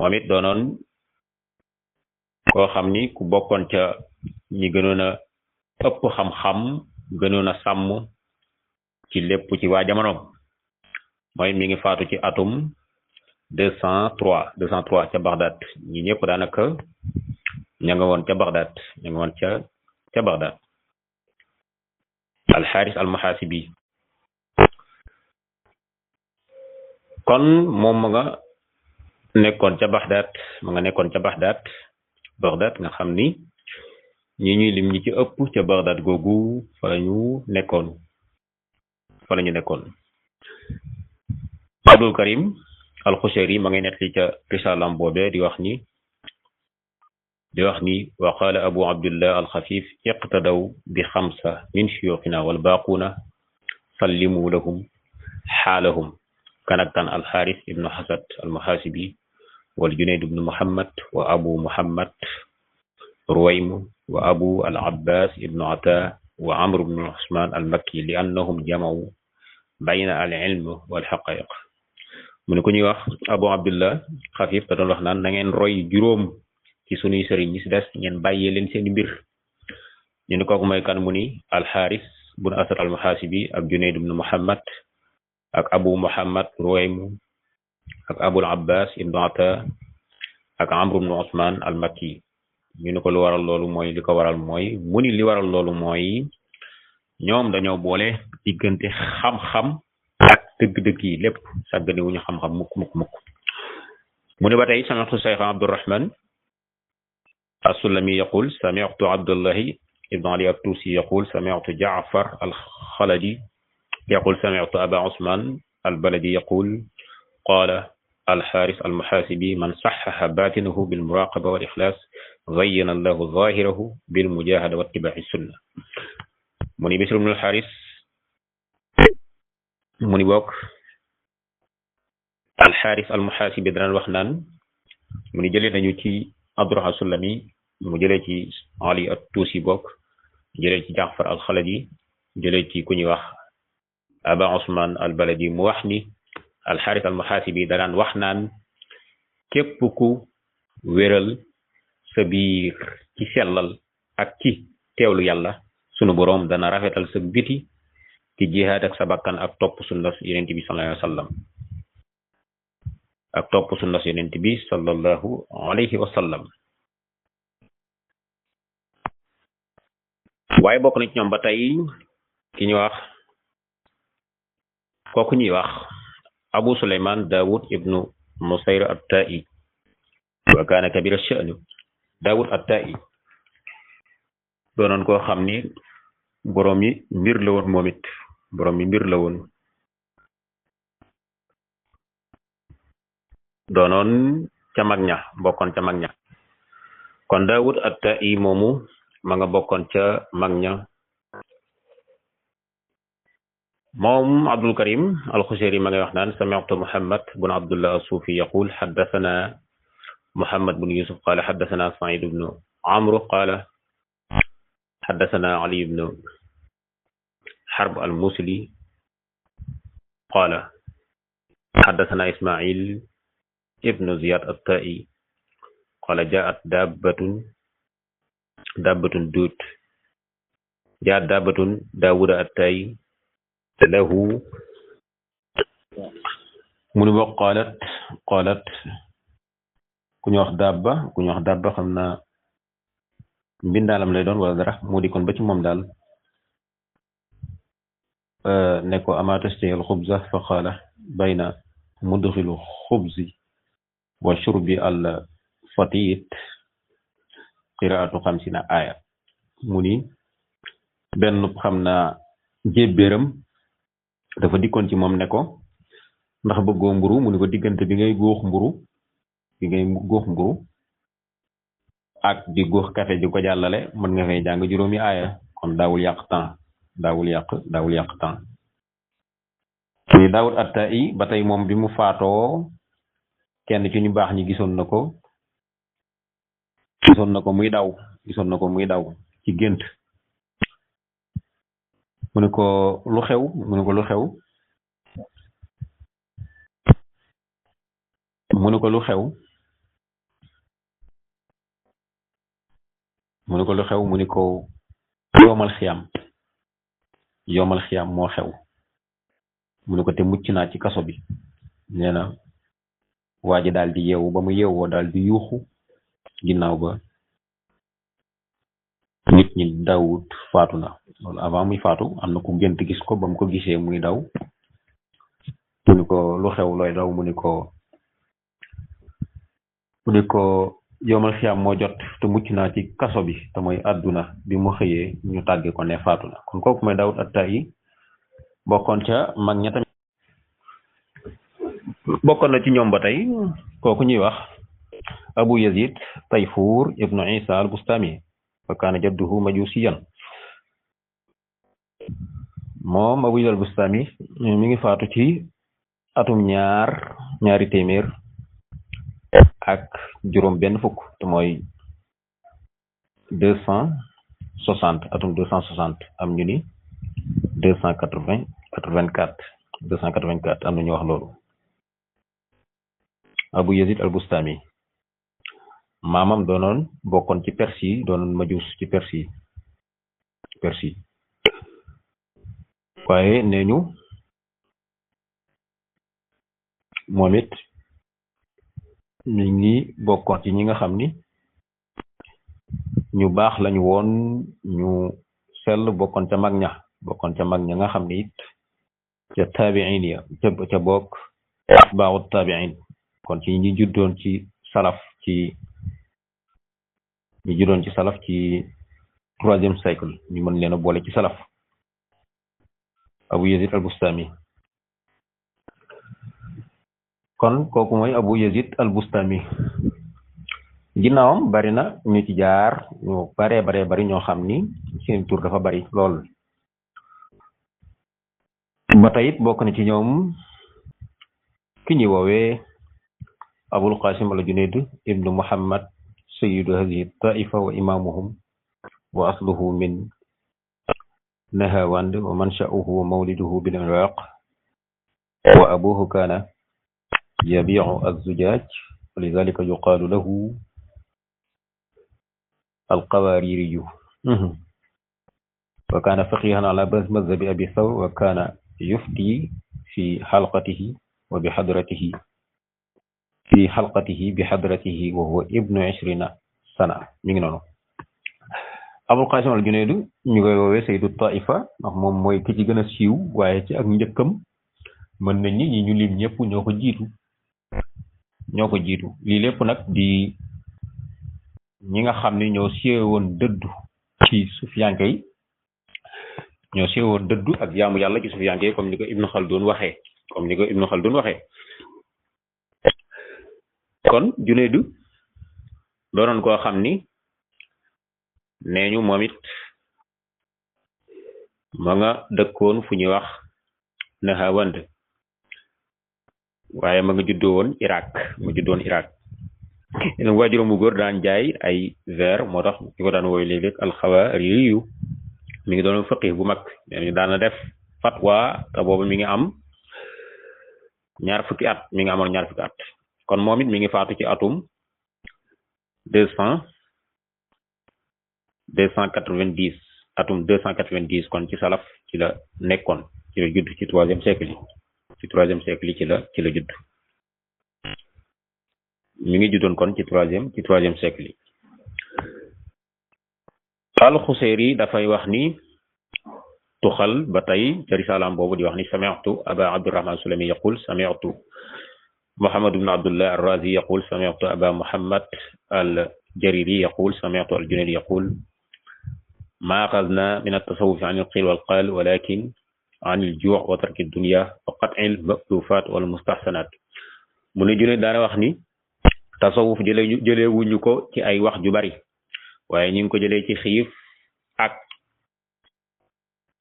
moom it doonoon koo xam ni ku bokkoon ca ñi gënoon a ëpp xam-xam gënoon a sàmm ci lépp ci waa jamonoom mooy mi ngi faatu ci atum 203 ca Baghdad ñi ñëpp daanaka ña nga woon ca Baghdad al-Haris al-Muhasibi kon moom ma nga nekkoon ca Baxdaad ma nga nekkoon ca Baxdaad nga xam ni ñi ñuy lim ñi ci ëpp ca Baxdaad googu fa lañu nekkoon Abdul Karim al-Xushayri ma ngay nettali ca risalam boobe di wax ni wa qaala abu abdullah al-Xafif iqtadaw bi xamsa min shuyuuxina wal baaquuna sallimu lahum xaalahum kanaktan al-Xaaris ibnu Xasad al-Muxaasibi wal Junayd ibnu Muhammad wa abu Muhammad Ruwaym wa abu al-Abbas ibnu Ataa wa Amr ibnu Usmaan al-Makki li annahum jamaw bayna al-ilm wal xaqaa'iq mu ne ku ñuy wax abu abdullah Xafif da doon wax naan na ngeen roy juróom ci sunuy sëriñ ñi si des ngeen bàyyee leen seeni mbir ñu ne kooku mooy kan mu ni al-Xaaris ibnu Asad al-Muxaasibi ak Junayd ibnu Muhammad ak abu Muhammad Ruwaym ak abul Abbas ibnu Ataa ak Amr ibnu Usmaan al-Makki ñu ne ko lu waral loolu mooy li ko waral mooy mu ni li waral loolu mooy ñoom dañoo boole diggante xam-xam ak dëgg-dëgg yi lépp sàggane wuñu xam-xam mukk mu ne ba tey sami'tu Cheikh Abdurrahman as-Sulami yaqul sami'tu Abdullahi ibn Ali at-Tusi yaqul sami'tu Ja'far al-Khaladi yaqul sami'tu Aba Usman al-Baladi yaqul qala al-Haris al-Muhasibi man sahhaha batinahu bil-muraqaba wal-ikhlas zayyana Allahu zahirahu bil-mujahada wa ittiba'i sunnah mu ni Bisr ibn al-Haris mu ni bokk al-Haris al-Muhasibi daan wax naan mu ni jëlee nañu ci Abdurrahman Sulami mu jëlee ci Ali at-Tusi bokk jëlee ci Jaafar al-Khaladi jëlee ci ku ñuy wax Aba Usman al-Baladi mu wax ni al-Haris al-Muhasibi daan wax naan képp ku wéral sa biir ci sellal ak ci teewlu yàlla sunu boroom dana rafetal sa biti ci jihaad ak sa bakkan ak topp sunnas yonent bi sallallahu alayhi wa sallam ak topp sunnas yonent bi sallallahu alayhi wa sallam waaye bokk na ci ñoom ba tey ki ñu wax kooku ñuy wax Abu Suleyman Daawud ibnu Musayr at-Ta'i wa kaana kabira ash-sha'n Daawud at-Ta'i doonoon koo xam ni boroom yi mbir la woon moom it boroom yi mbir la woon doonoon ca mag ña bokkoon ca mag ña kon Daawud at-Ta'i moomu ma nga bokkoon ca mag ña moom Abdul Karim al-Xushayri ma ngay wax naan sami'tu Muhammad bun Abdullah as-Sufi yaqul haddathana Muhammad bun Yusuf qala haddathana Sa'id ibn Amr qala حدثنا علي بن حرب الموصلي قال حدثنا إسماعيل ابن زياد الطائي قال جاءت دابة دوت جاءت دابة داود الطائي له من قالت كن يوخ دابة خمنا mbindaalam lay doon wala dara moo di kon ba ci moom daal ne ko ama tastahil xubza fa qaala bayna mudxilu xubzi wa shurbi al fatit qiraatu 50 aaya mu ni benn xam naa jébbéeram dafa dikkoon ci moom ne ko ndax bëggoo mburu mu ni ko diggante bi ngay góox mburu ak di góox café di ko jàllale mën nga fay jàng juróomi aaya kon daawul yàq temps ni Daawud at-Ta'i ba tey moom bi mu faatoo kenn ci ñu baax ñi gisoon na ko muy daw ci gént mu ne ko lu xew mu ne ko lu xew mu ne ko lu xew mu ni ko yomal xiyam moo xew mu ni ko te mucc naa ci kaso bi nee na waa ji daal di yeewu ba mu yeewoo daal di yuuxu ginnaaw ba nit ñi Daawud faatu na loolu avant muy faatu am na ku gént gis ko ba mu ko gisee muy daw mu ni ko lu xew looy daw mu ni ko mu ne ko yomal xiyaam moo jot te mucc naa ci kaso bi te mooy àdduna bi mu xëyee ñu tàgge ko ne faatu na kon kooku mooy Daawud at-Taa'i bokkoon ca mag ña tamit bokkoon na ci ñoom ba tey kooku ñuy wax Abu Yazid Tayfur ibnu Isa al-Bustami fa kaana jadduhu majusiyan moom Abu Yazid al-Bustami mi ngi faatu ci atum ñaari téeméer ak juróom benn fukk te mooy 260 atum 260 am ñu ni 284 am na ñu wax loolu Abu Yazid al-Bustami maamam doonoon bokkoon ci Perse yi doonoon majus ci Perse yi waaye nee ñu moom it mi ngi bokkoon ci ñi nga xam ni ñu baax lañu woon ñu sell bokkoon ca mag ña nga xam ni it ca taabiin ya ca bokk atbaawu taabiin kon ci ñi juddoon ci salaf ci troisième siècle ñu mën leen a boole ci salaf Abu Yazid al-Bustami kon kooku mooy Abu Yazid al-Bustami ginnaawam bari na ñu ci jaar ñu bari ñoo xam ni seen tur dafa bari lool ba tey it bokk na ci ñoom ki ñuy woowee Abul Qasim al-Junayd ibnu Muhammad sayyidu hadhihi taifa wa imamuhum wa asluhu min Nahawand wa mansha'uhu wa mawliduhu bil Iraq wa abuhu kana yabi'u az-zujaj wa lidhalika yuqalu lahu al-Qawariri wa kana faqihan ala madhhabi Abi Thawr wa kana yufti fi halqatihi bi hadratihi wa huwa ibnu 20 sana mi ngi noonu Abul Qasim al-Junayd ñu koy woowee Sayyidu Taifa ndax moom mooy ki ci gën a siiw waaye ci ak njëkkam mën nañ ni ñi ñu lim ñëpp ñoo ko jiitu lii lépp nag di ñi nga xam ni ñoo siiwoon dëddu ci sufiyanke yi ñoo siiwoon dëddu ak jaamu yàlla ci sufiyanke yi comme ni ko Ibnu Khaldun waxee kon Junayd doonoon koo xam ni nee ñu moom it ma nga dëkkoon fu ñuy wax Nahawand waaye ma nga juddoo woon Irak yéen waajuram bu góor daan jaay ay verre moo tax ñu ko daan wooyu léeg-léeg al-Xawaariyu mi ngi doon faqih bu mag nee ñu daan def fatwa te boobu mi ngi am ñaar fukki at kon moom it mi ngi faatu ci atum 290 kon ci salaf ci la nekkoon ci la judd ci troisième siècle yi ci la judd mi ngi juddoon kon ci troisième siècle yi al-Xuseyri dafay wax ni tuxal ba tey ca risalaam boobu di wax ni sami'tu aba abdurrahman sulami yaqul sami'tu muhammad ibn abdullah ar-razi yaqul sami'tu aba muhammad al-jariri yaqul sami'tu al-junayd yaqul ما أخذنا من التصوف عن القيل والقال ولكن عن الجوع وترك الدنيا وقطع المألوفات والمستحسنات mu ne Junayd daana wax ni tasawuf jëlee wuñu ko ci ay wax ju bari waaye ñu ngi ko jëlee ci xiif ak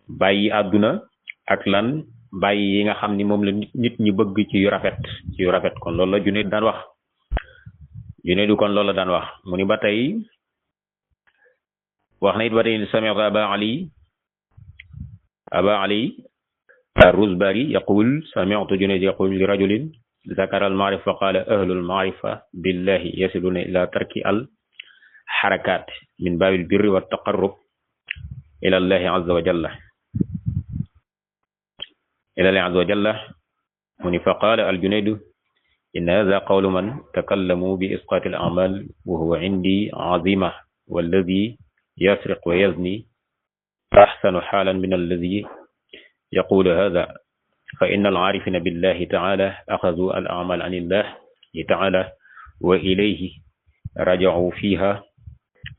bàyyi àdduna ak lan bàyyi yi nga xam ni moom la nit ñi bëgg ci yu rafet kon loolu la Junayd daan wax mu ni ba tey wax na it ba tey sami'tu aba ali ar-Ruzbari yaqul sami'tu Junayd yaqul li rajulin zakara al-ma'rifa fa qala ahlu al-ma'rifa billahi yasiluna ila tarki al-harakat min babil birri wa taqarrub ila allahi azza wa jalla mu ni fa qala al-Junayd inna hadha qawlu man takallamu bi isqati al-a'mal wa huwa indi azima walladhi يسرق ويزني أحسن حالا من الذي يقول هذا فإن العارفين بالله تعالى أخذوا الأعمال عن الله تعالى wa ilayhi raja'u fiha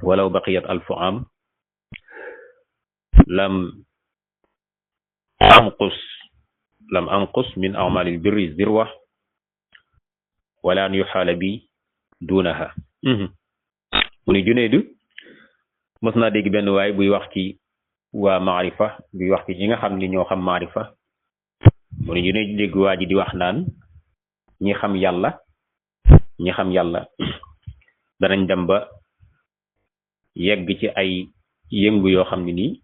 walaw baqiyat alfu am lam anqus min a'malil birri zirwa wala an yuxaala bi duunaha. mu ni Junayd mos naa dégg benn waay buy wax ci waa maarifa buy wax ci ñi nga xam ni ñoo xam maarifa mu ni Junayd dégg waa ji di wax naan ñi xam yàlla danañ dem ba yegg ci ay yëngu yoo xam ne nii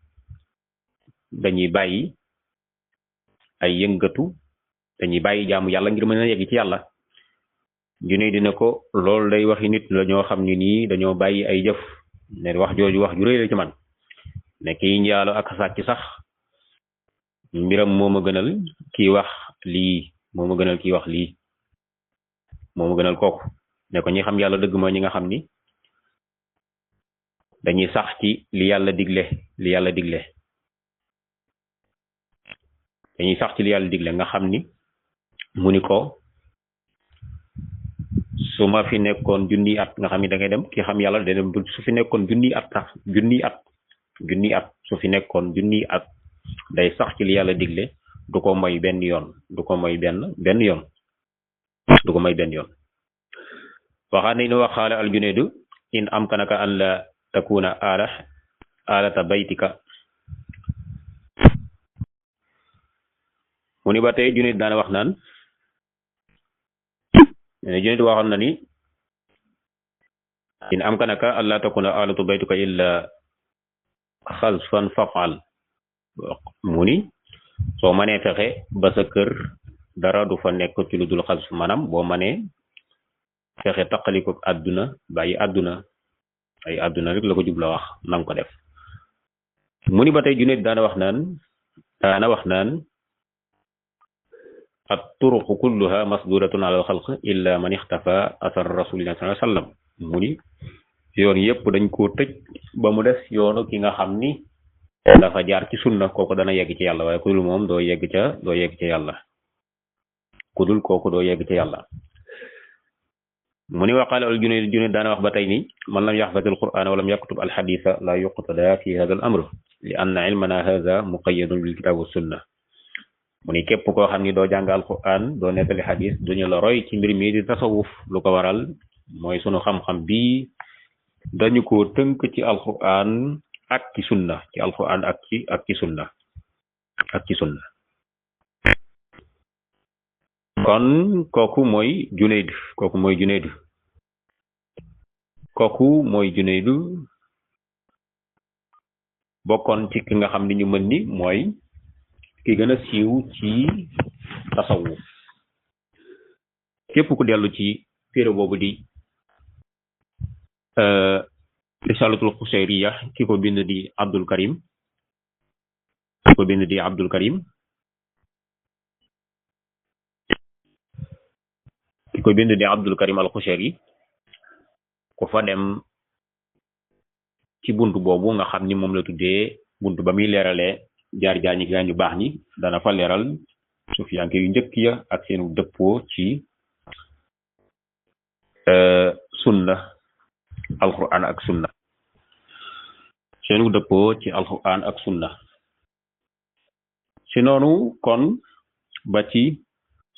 dañuy bàyyi ay yëngatu dañuy bàyyi jaamu yàlla ngir mën a yegg ci yàlla. Junayd dina ko loolu day waxi nit la ñoo xam ne nii dañoo bàyyi ay jëf ne wax jooju wax ju rëy la ci man ne kii njaalo ak sàcc sax mbiram moo ma gënal kii wax lii moo ma gënal kii wax lii moo ma gënal kooku ne ko ñi xam yàlla dëgg mooy ñi nga xam ni dañuy sax ci li yàlla digle dañuy sax ci li yàlla digle nga xam ni mu ni ko su ma fi nekkoon junni at nga xam ni da ngay dem ki xam yàlla day dem su fi nekkoon junni at sax junni at su fi nekkoon junni at day sax ci li yàlla digle du ko moy benn yoon waxaat nañ ne waxaala al Junayd in amkanaka an la takuna alata baytika mu ni ba tey Junayd daana wax naan Junayd waxoon na ni in amkanaka an la takuna alatu baytika illa xalfan fafal mu ni soo mënee fexe ba sa kër dara du fa nekk ci lu dul xalf maanaam boo mënee fexe taqaliko àdduna bàyyi àdduna ay àdduna rek la ko jubla wax nanga ko def. mu ni ba tey Junayd daana wax naan at turuqu kulluha masduratun ala al-xalq illa man ixtafa asar rasulillah sallallahu alayhi wa sallam mu ni yoon yëpp dañ koo tëj ba mu des yoonu ki nga xam ni dafa jaar ci sunna kooku dana yegg ci yàlla waaye ku dul moom doo yegg ca yàlla ku dul kooku doo yegg ca yàlla. mu ni waqaala al Junayd daana wax ba tey ni man lam yaxfaz al qur'ana wa lam yaktub al xadisa la yuqtada fi hada al amr li anna ilmana hada muqayyadun bil kitab wa sunna mu ni képp koo xam ni doo jàng al qur'an doo nettali xadis duñu la roy ci mbir mi di tasawuf lu ko waral mooy sunu xam-xam bi dañu ko tënk ci al qur'an ak ci sunna ci al qur'an ak ci sunna kon kooku mooy Junayd bokkoon ci ki nga xam ni ñu mën ni mooy ki gën a siiw ci tasawuf képp ku dellu ci téere boobu di risalatul Qushayriya ki ko bind di Abdul Karim al-Qushayri ku fa dem ci buntu boobu nga xam ni moom la tuddee buntu ba muy leeralee jaar ñi gaañu baax ñi dana fa leeral sufiyanke yu njëkk ya ak seenu dëppoo ci sunna alquran ak sunna si noonu kon ba ci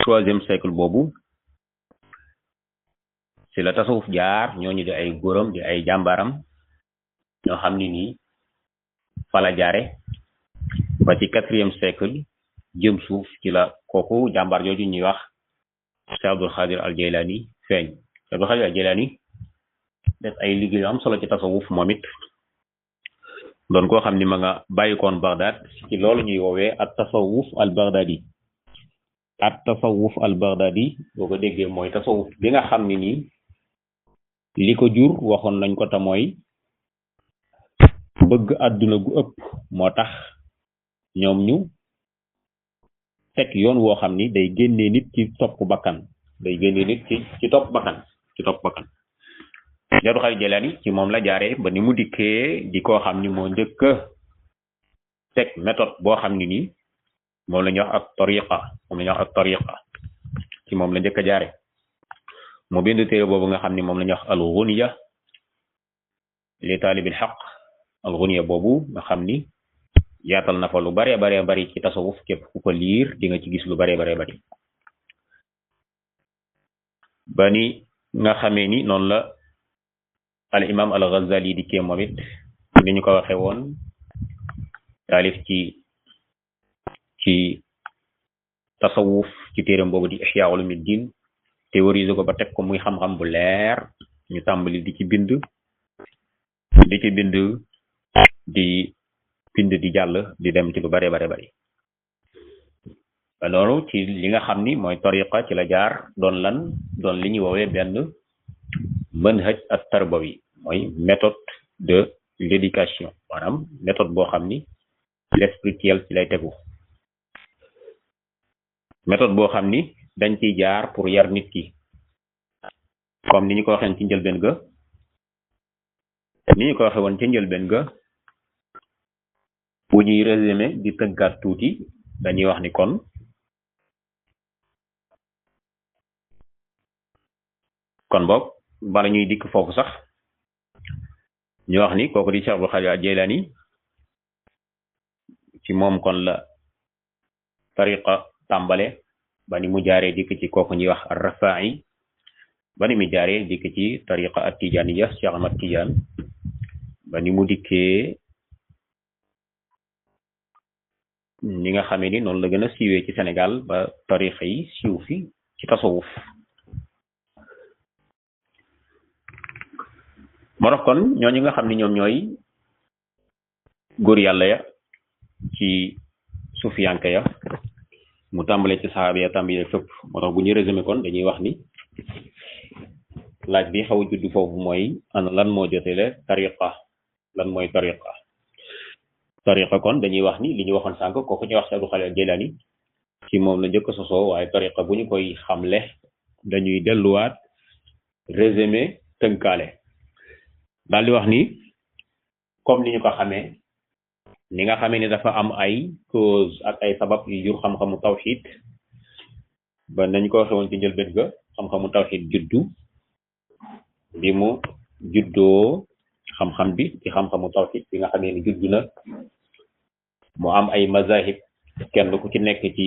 3e siècle boobu ci la tasawuf jaar ñooñu di ay góoram di ay jàmbaaram ñoo xam ni nii fala jaare ba ci 4e siècle jëm suuf ci la kooku jàmbaar jooju ñuy wax Cheikh Abdul Xaadir al Jaylaani feeñ Cheikh Abdul Xaadir al Jaylaani def ay liggéey am solo ci tasawuf moom it doon koo xam ni ma nga bàyyikoon Baghdad ci loolu ñuy woowee at tasawuf al Baghdadi boo ko déggee mooy tasawuf bi nga xam ni nii li ko jur waxoon nañ ko te mooy bëgg àdduna gu ëpp moo tax ñoom ñu teg yoon woo xam ni day génnee nit ci topp bakkan ci topp bakkan Cheikh Abdul Xaadir Jilaani ci moom la jaaree ba ni mu dikkee di koo xam ni moo njëkk a teg méthode boo xam ni nii moom la ñuy wax ak tariqa ci moom la njëkk a jaare mu bind téere boobu nga xam ni moom la ñuy wax al ghuniya li taalibil xaq al ghuniya boobu nga xam ni yaatal na fa lu bare bare bari ci tasawuf képp ku ko liir di nga ci gis lu bare bare bari ba ni nga xamee ni noonu la al imam al Ghazali di kee moom it ni ñu ko waxe woon taalif ci tasawuf ci téeram boobu di Ihya Ulumuddin théoriser ko ba teg ko muy xam-xam bu leer ñu tàmbali di ci bind di jàll di dem ci lu bare bare bari loolu ci li nga xam ni mooy tariqa ci la jaar doon li ñuy woowee benn manhaj at tarbawi mooy méthode de l'éducation maanaam méthode boo xam ni l'spirituel ci lay tegu méthode boo xam ni dañ ciy jaar pour yar nit ki comme ni ñu ko waxee ci njëlbeen ga bu ñuy résumé di tëggaat tuuti dañuy wax ni kon boog bala ñuy dikk foofu sax ñu wax ni kooku di Cheikh Abdul Xaadir Al-Jaylaani ci moom kon la tariqa tàmbale ba ni mu jaaree dikk ci kooku ñuy wax Ar-Rafaa'i ba ni mu jaaree dikk ci tariqa at-Tijaaniyya Cheikh Ahmad Tijaan ba ni mu dikkee ni nga xamee ni noonu la gën a siiwee ci Sénégal ba tariqa yi siiw fi ci tasawuf moo tax kon ñooñu nga xam ni ñoom ñooy góor yàlla ya ci sufiyanke ya mu tàmbale ci saxaaba ya tàmbale fépp moo tax bu ñu résumé kon dañuy wax ni laaj bi xaw a judd foofu mooy ana lan moo jotele tariqa lan mooy tariqa kon dañuy wax ni li ñu waxoon sànq kooku ñuy wax Cheikh Abdul Xaadir Jeylaani ci moom la njëkk sosoo waaye tariqa bu ñu koy xamle dañuy delluwaat résumé tënkaale daal di wax ni comme ni ñu ko xamee ni nga xamee ni dafa am ay cause ak ay sabab yu jur xam-xamu tawxid ba nañ ko waxee woon ci njëlbéen ga xam-xamu tawxid juddu bi mu juddoo xam-xam bi ci xam-xamu tawxid bi nga xamee ni juddu na mu am ay mazahib kenn ku ci nekk ci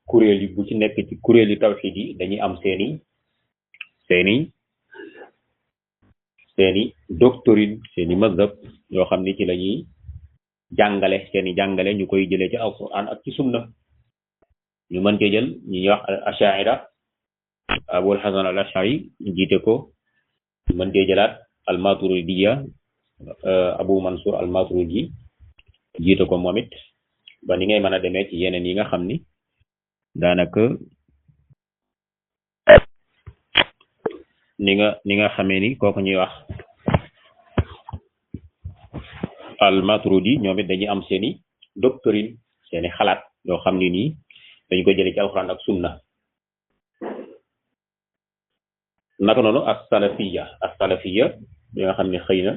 kuréel yi bu ci nekk ci kuréel yi tawxid yi dañuy am seeni doctrine seeni mazhab yoo xam ni ci la ñuy jàngale seeni jàngale ñu koy jëlee ci alquran ak ci sunna ñu mën cee jël ñi ñuy wax ashaira abul hasan al ashari jiite ko ñu mën cee jëlaat al maturidiya abu mansur al maturidi jiite ko moom it ba ni ngay mën a demee ci yeneen yi nga xam ni daanaka ni nga xamee ni kooku ñuy wax al maturidi ñoom it dañuy am seeni doctrine seeni xalaat yoo xam ni nii dañ ko jëlee ci alxuraan ak sunna naka noonu as salafiya bi nga xam ne xëy na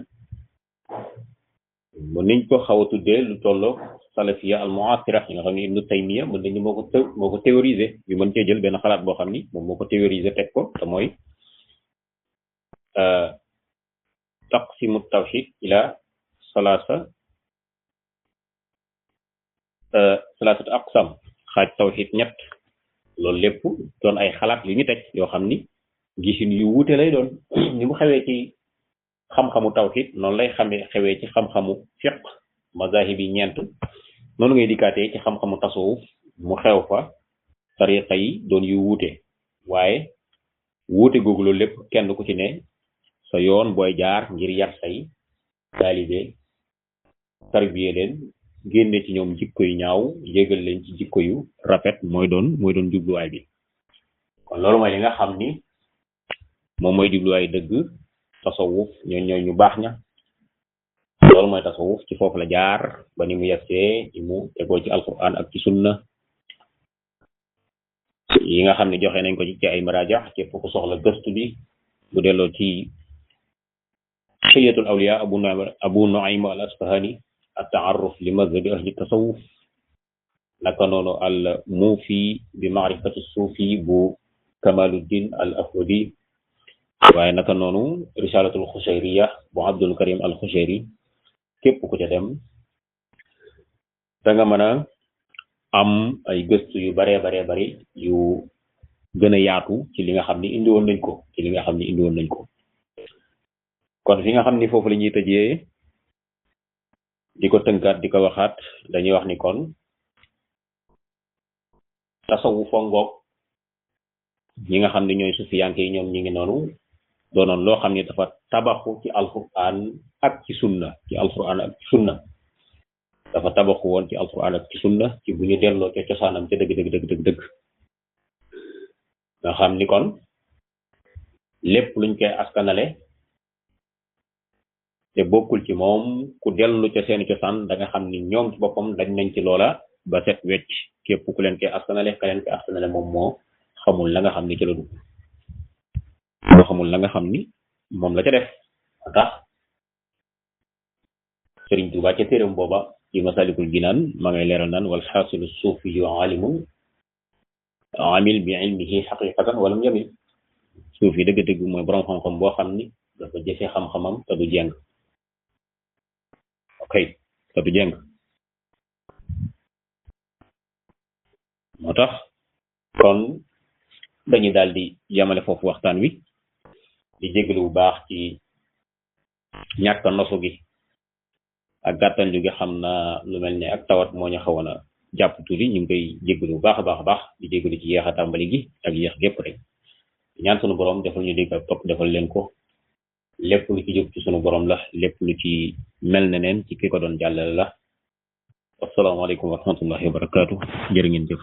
mën nañ ko xaw a tuddee lu tolloo salafiya al muasira yi nga xam ne ibnu taymiya mën nañu moo ko théoriser ñu mën cee jël benn xalaat boo xam ni moom moo ko théoriser teg ko te mooy taqsimu tawxid ila salaasatu aqsam xaaj tawxid ñett loolu lépp doon ay xalaat yu ñu teg yoo xam ni gisin yu wuute lay doon ni mu xewee ci xam-xamu tawxid noonu lay xewee ci xam-xamu fiq mazahib yi ñeent noonu ngay dikkaatee ci xam-xamu tasawuf mu xew fa tariqa yi doon yu wuute waaye wuute googu loolu lépp kenn ku ci ne sa yoon booy jaar ngir yar say taalibe tarbiye leen génne ci ñoom jikko yu ñaaw yégal leen ci jikko yu rafet mooy doon jubluwaay bi kon loolu mooy li nga xam ni moom mooy jubluwaay dëgg tasawuf ñooy ñu baax ña loolu mooy tasawuf ci foofu la jaar ba ni mu yegsee ci mu tegoo ci alquran ak ci sunna yi nga xam ne joxe nañ ko ci ay maraja képp ku soxla gëstu bi bu delloo ci xilyatul awliya abu nuaym al asfahani at-ta'arruf li mazhabi ahli tasawuf naka noonu al muufi bi maarifati suufi bu Kamaluddin al Afwadi waaye naka noonu risalatul Xushayriya bu Abdul Karim al Xushayri képp ku ca dem da nga mën a am ay gëstu yu baree baree bari yu gën a yaatu ci li nga xam ni indi woon nañ ko kon fi nga xam ni foofu la ñuy tëjee di ko tënkaat di ko waxaat dañuy wax ni kon tasawuf ngoog ñi nga xam ne ñooy sufiyanke yi ñoom ñi ngi noonu doonoon loo xam ni dafa tabaxu ci alquran ak ci sunna dafa tabaxu woon ci alquran ak ci sunna ci bu ñu delloo ca cosaanam ca dëgg nga xam ni kon lépp luñ koy askanale te bokkul ci moom ku dellu ca seeni cosaan da nga xam ni ñoom ci boppam dañ nañ ci loola ba set wecc képp ku leen koy askanale moom moo xamul la nga xam ni ci la dugg moo xamul la nga xam ni moom la ca def tax Sëriñ Tuubaa ca téeram booba ci Masalikul Jinaan ma ngay leeral naan wal xaasilu suufiyu alimun amil bi ilmihi xaqiqatan walam yamil suuf yi dëgg-dëgg mooy borom xam-xam boo xam ni dafa jëfe xam-xamam te du jeng te du jeng moo tax kon dañuy daal di yamale foofu waxtaan wi di jégalu bu baax ci ñàkk nosu gi ak gàttal ju gi xam na lu mel ne ak tawat moo ñu xawoon a jàpp tuuti ñu ngi koy jégalu bu baax a baax di jégalu ci yéex a tàmbali gi ak yéex gépp rek ñaan sunu borom defal ñu dégg ak topp defal leen ko lépp lu ci jóg ci sunu borom la lépp lu ci mel ne neen ci ki ko doon jàllale la asalaamaaleykum wa rahmatullahi wa barakaatu jërë ngeen jëf